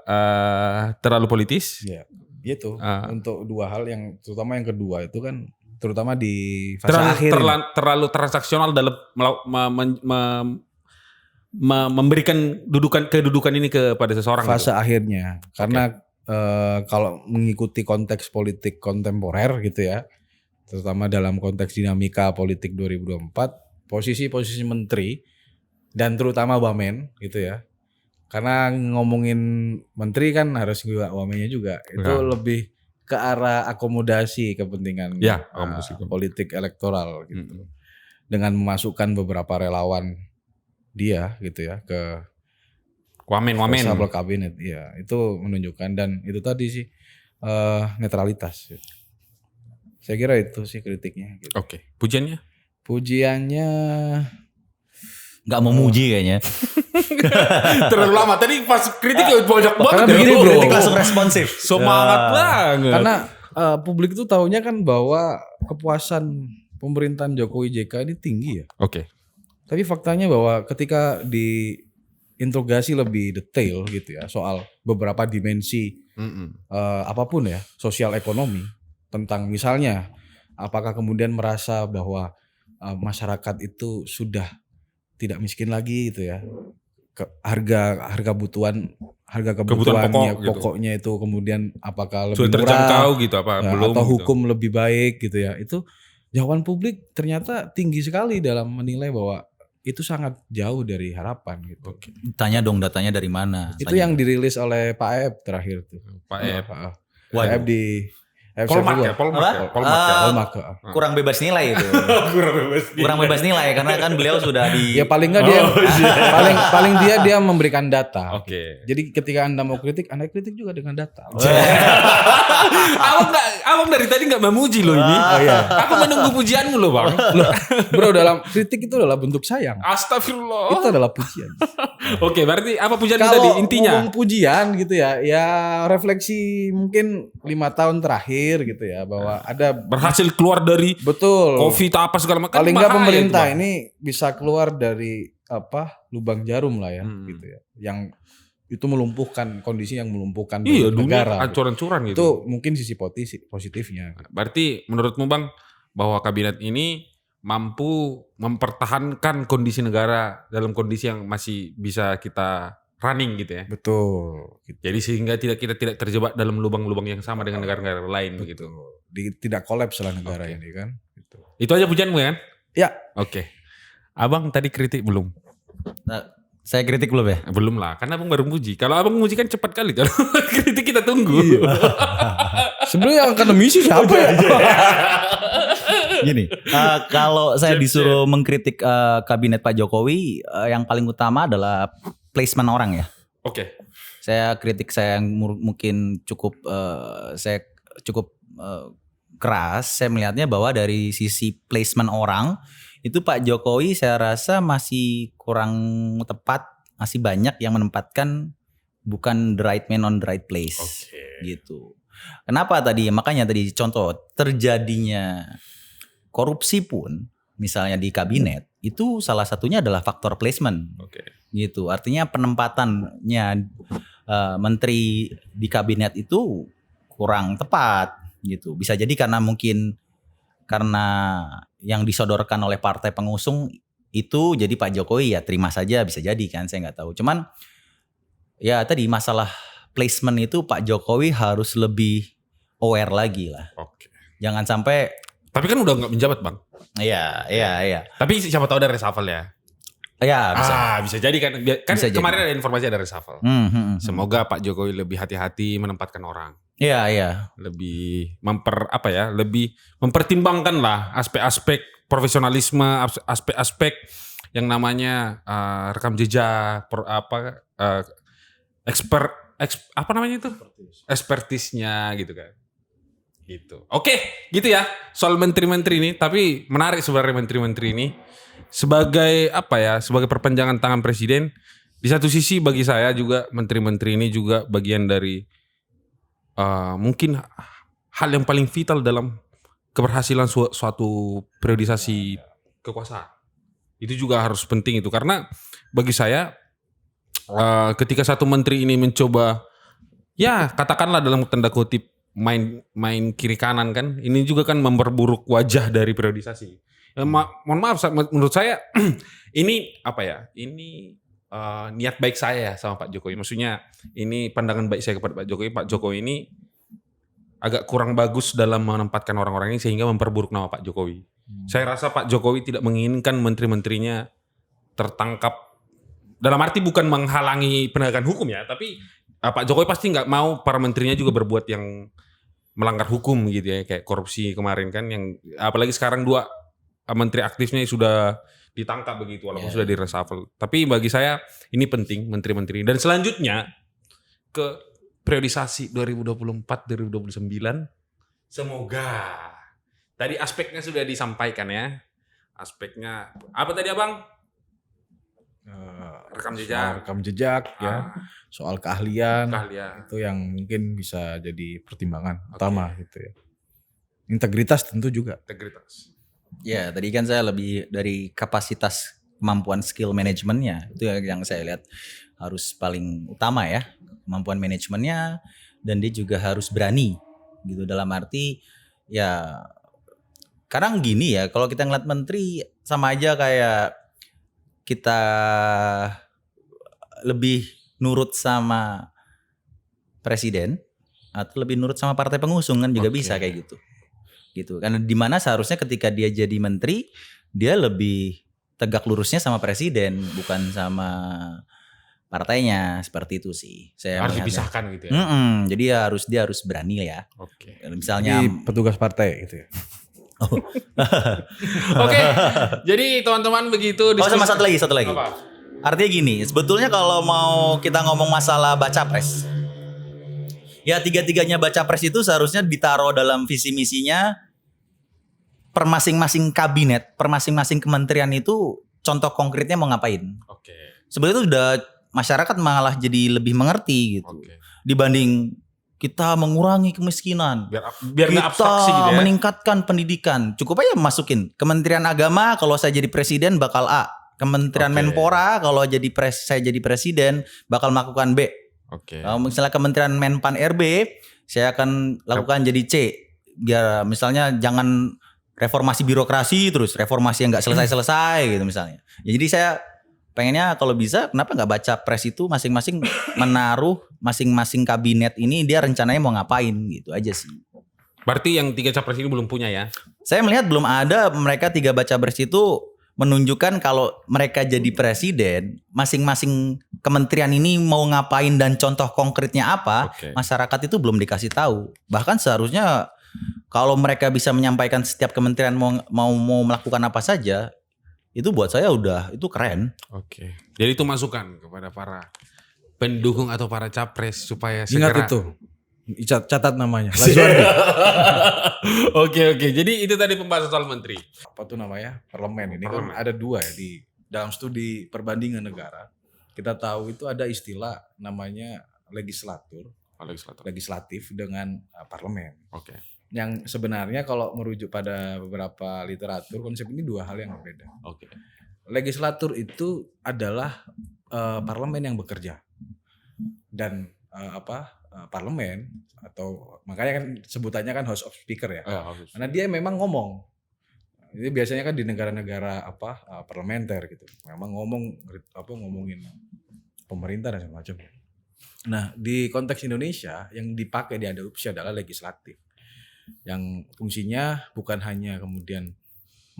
S3: terlalu politis.
S2: Iya. Gitu. Untuk dua hal yang terutama yang kedua itu kan terutama di fase akhir.
S3: Terlalu transaksional dalam memberikan kedudukan ini kepada seseorang.
S2: Fase akhirnya. Karena kalau mengikuti konteks politik kontemporer gitu ya, terutama dalam konteks dinamika politik 2024, posisi menteri dan terutama wamen gitu ya, karena ngomongin menteri kan harus juga wamennya juga, itu lebih ke arah akomodasi kepentingan politik elektoral gitu, dengan memasukkan beberapa relawan dia gitu ya ke
S3: Wamen.
S2: reshuffle kabinet, ya itu menunjukkan dan itu tadi sih netralitas. Saya kira itu sih kritiknya. Gitu.
S3: Oke, pujiannya?
S2: Pujiannya
S1: nggak memuji kayaknya.
S3: Terlalu lama. Tadi pas kritik banyak banget.
S2: Karena begini bro,
S1: kritik langsung responsif.
S3: Semangat banget.
S2: Karena publik itu taunya kan bahwa kepuasan pemerintahan Jokowi JK ini tinggi ya.
S3: Oke.
S2: Tapi faktanya bahwa ketika diinterogasi lebih detail gitu ya soal beberapa dimensi apapun ya, sosial ekonomi, tentang misalnya apakah kemudian merasa bahwa masyarakat itu sudah tidak miskin lagi gitu ya, harga kebutuhan pokoknya itu kemudian apakah lebih
S3: sudah terjangkau gitu apa
S2: ya,
S3: belum
S2: atau
S3: gitu.
S2: hukum lebih baik gitu ya, itu jawaban publik ternyata tinggi sekali dalam menilai bahwa itu sangat jauh dari harapan gitu.
S3: Oke.
S1: Tanya dong datanya dari mana?
S2: Itu yang dirilis oleh Pak Ep terakhir tuh.
S3: Pak Ep.
S2: Pak Ep di
S3: Polmark.
S1: Kurang bebas nilai itu. Kurang bebas nilai karena kan beliau sudah di.
S2: Ya paling nggak dia paling dia memberikan data.
S3: Oke.
S2: Jadi ketika Anda mau kritik, Anda kritik juga dengan data.
S3: Abang dari tadi nggak memuji loh ini.
S2: Oh, iya.
S3: Aku menunggu pujianmu loh bang.
S2: Bro, dalam kritik itu adalah bentuk sayang.
S3: Astagfirullah.
S2: Itu adalah pujian.
S3: Oke, berarti apa pujian tadi intinya?
S2: Kalau pujian gitu ya refleksi mungkin 5 tahun terakhir gitu ya, bahwa ada
S3: berhasil keluar dari
S2: betul
S3: COVID apa segala macam.
S2: Paling nggak pemerintah ini bisa keluar dari lubang jarum lah ya gitu ya, yang itu melumpuhkan kondisi yang melumpuhkan negara.
S3: Ancuran-ancuran gitu.
S2: Itu mungkin sisi positifnya.
S3: Berarti menurutmu bang bahwa kabinet ini mampu mempertahankan kondisi negara dalam kondisi yang masih bisa kita running gitu ya.
S2: Betul. Gitu.
S3: Jadi sehingga kita tidak terjebak dalam lubang-lubang yang sama dengan negara-negara lain begitu.
S2: Tidak kolaps lah negara ini kan. Gitu.
S3: Itu aja pujianmu kan?
S2: Ya.
S3: Oke. Abang tadi kritik belum?
S1: Nah, saya kritik belum ya?
S3: Belum lah, karena abang baru muji. Kalau abang muji kan cepat kali. Kalau kritik kita tunggu.
S2: Sebenarnya akademisi siapa ya?
S1: Gini, kalau saya disuruh mengkritik kabinet Pak Jokowi, yang paling utama adalah placement orang ya.
S3: Oke.
S1: Saya kritik saya yang mungkin cukup keras. Saya melihatnya bahwa dari sisi placement orang itu Pak Jokowi saya rasa masih kurang tepat, masih banyak yang menempatkan bukan the right man on the right place. Gitu. Kenapa tadi? Makanya tadi contoh terjadinya korupsi pun misalnya di kabinet itu salah satunya adalah faktor placement. Gitu. Artinya penempatannya menteri di kabinet itu kurang tepat gitu. Bisa jadi karena yang disodorkan oleh partai pengusung itu jadi Pak Jokowi ya terima saja, bisa jadi kan, saya nggak tahu. Cuman ya tadi masalah placement itu Pak Jokowi harus lebih aware lagi lah. Jangan sampai.
S3: Tapi kan udah nggak menjabat bang.
S1: Iya.
S3: Tapi siapa tahu ada reshuffle ya.
S1: Ya bisa.
S3: Bisa jadi kan. Kan
S1: bisa
S3: kemarin
S1: jadi.
S3: ada informasi ada reshuffle. Semoga Pak Jokowi lebih hati-hati menempatkan orang.
S1: Iya.
S3: Lebih lebih mempertimbangkan lah aspek-aspek profesionalisme, aspek-aspek yang namanya rekam jejak, ekspertisnya gitu kan. Gitu. Oke, gitu ya soal menteri-menteri ini. Tapi menarik sebenarnya menteri-menteri ini sebagai sebagai perpanjangan tangan presiden. Di satu sisi bagi saya juga menteri-menteri ini juga bagian dari mungkin hal yang paling vital dalam keberhasilan suatu periodisasi kekuasaan. Itu juga harus penting itu karena bagi saya ketika satu menteri ini mencoba ya katakanlah dalam tanda kutip main kiri kanan kan, ini juga kan memperburuk wajah dari periodisasi. Mohon maaf, menurut saya ini ini niat baik saya sama Pak Jokowi. Maksudnya ini pandangan baik saya kepada Pak Jokowi. Pak Jokowi ini agak kurang bagus dalam menempatkan orang-orang ini sehingga memperburuk nama Pak Jokowi. Saya rasa Pak Jokowi tidak menginginkan menteri-menterinya tertangkap. Dalam arti bukan menghalangi penegakan hukum ya, tapi Pak Jokowi pasti nggak mau para menterinya juga berbuat yang melanggar hukum gitu ya, kayak korupsi kemarin kan, yang apalagi sekarang 2 menteri aktifnya sudah ditangkap begitu walaupun sudah di reshuffle. Tapi bagi saya ini penting menteri-menteri. Dan selanjutnya ke periodisasi 2024-2029 semoga tadi aspeknya sudah disampaikan ya. Aspeknya apa tadi Abang? Rekam jejak
S2: ya. Soal keahlian. Itu yang mungkin bisa jadi pertimbangan utama gitu ya. Integritas tentu juga.
S1: Ya, tadi kan saya lebih dari kapasitas kemampuan skill manajemennya itu yang saya lihat harus paling utama ya, kemampuan manajemennya, dan dia juga harus berani gitu dalam arti ya kadang gini ya, kalau kita ngeliat menteri sama aja kayak kita lebih nurut sama presiden atau lebih nurut sama partai pengusung kan juga bisa kayak gitu. Karena dimana seharusnya ketika dia jadi menteri dia lebih tegak lurusnya sama presiden bukan sama partainya, seperti itu sih. Saya
S3: harus dipisahkan gitu ya.
S1: Jadi dia harus berani ya. Misalnya
S2: jadi petugas partai gitu ya.
S3: Oke. Jadi teman-teman begitu
S1: diskusi. Sama satu lagi.
S3: Apa?
S1: Artinya gini, sebetulnya kalau mau kita ngomong masalah baca pres, ya tiga-tiganya baca pres itu seharusnya ditaruh dalam visi misinya per masing-masing kabinet, per masing-masing kementerian itu contoh konkretnya mau ngapain. Sebetulnya itu udah masyarakat malah jadi lebih mengerti gitu. Dibanding kita mengurangi kemiskinan,
S3: biar
S1: kita
S3: abstraksi gitu ya.
S1: Meningkatkan pendidikan. Cukup aja masukin Kementerian Agama kalau saya jadi presiden bakal A. Kementerian Menpora kalau saya jadi presiden bakal melakukan B. Kalau misalnya Kementerian Menpan RB saya akan lakukan jadi C. Biar misalnya jangan reformasi birokrasi terus reformasi yang nggak selesai-selesai gitu misalnya. Ya, jadi saya pengennya kalau bisa kenapa nggak baca pres itu masing-masing menaruh masing-masing kabinet ini dia rencananya mau ngapain gitu aja sih.
S3: Berarti yang 3 capres ini belum punya ya?
S1: Saya melihat belum ada mereka 3 baca pres itu menunjukkan kalau mereka jadi presiden, masing-masing kementerian ini mau ngapain dan contoh konkretnya apa, masyarakat itu belum dikasih tahu. Bahkan seharusnya kalau mereka bisa menyampaikan setiap kementerian mau melakukan apa saja, itu buat saya udah itu keren.
S3: Oke. Jadi itu masukan kepada para pendukung atau para capres supaya segera.
S2: Ingat itu. Catat namanya. Lazuardi.
S3: Oke. Jadi itu tadi pembahasan soal menteri.
S2: Apa tuh namanya? Parlemen. Ini kan ada 2 ya di dalam studi perbandingan negara. Kita tahu itu ada istilah namanya legislatif dengan parlemen.
S3: Oke.
S2: Yang sebenarnya kalau merujuk pada beberapa literatur, konsep ini 2 hal yang berbeda.
S3: Oke.
S2: Legislatur itu adalah parlemen yang bekerja. Dan parlemen atau makanya kan sebutannya kan House of Speaker ya. Karena dia memang ngomong. Jadi biasanya kan di negara-negara parlementer gitu. Memang ngomongin pemerintah dan semacam. Nah, di konteks Indonesia yang dipakai diadopsi adalah legislatif. Yang fungsinya bukan hanya kemudian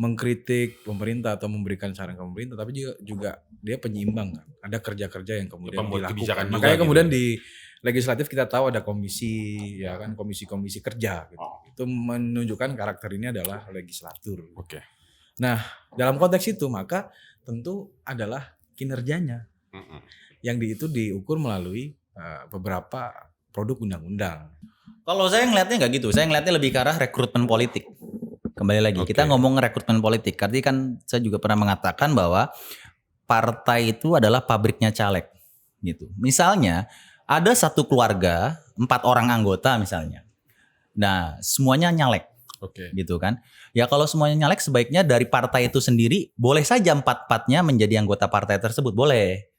S2: mengkritik pemerintah atau memberikan saran ke pemerintah, tapi juga dia penyeimbang kan. Ada kerja-kerja yang kemudian dilakukan. Makanya kemudian di legislatif kita tahu ada komisi ya kan, komisi-komisi kerja gitu. Itu menunjukkan karakter ini adalah legislatur.
S3: Oke.
S2: Nah, dalam konteks itu maka tentu adalah kinerjanya. Yang itu diukur melalui beberapa produk undang-undang.
S1: Kalau saya ngelihatnya nggak gitu, saya ngelihatnya lebih ke arah rekrutmen politik. Kembali lagi, kita ngomong rekrutmen politik. Karena kan saya juga pernah mengatakan bahwa partai itu adalah pabriknya caleg. Gitu. Misalnya ada satu keluarga 4 orang anggota misalnya. Nah semuanya nyalek. Gitu kan. Ya kalau semuanya nyalek sebaiknya dari partai itu sendiri boleh saja 4-4-nya menjadi anggota partai tersebut. Boleh.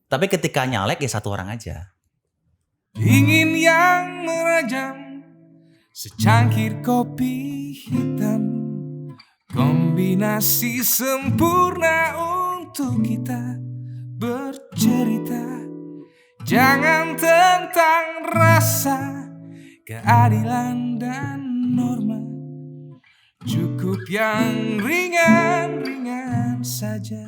S1: Tapi ketika nyalek ya 1 orang aja.
S4: Ingin yang merajam secangkir kopi hitam, kombinasi sempurna untuk kita bercerita. Jangan tentang rasa, keadilan dan norma, cukup yang ringan-ringan saja.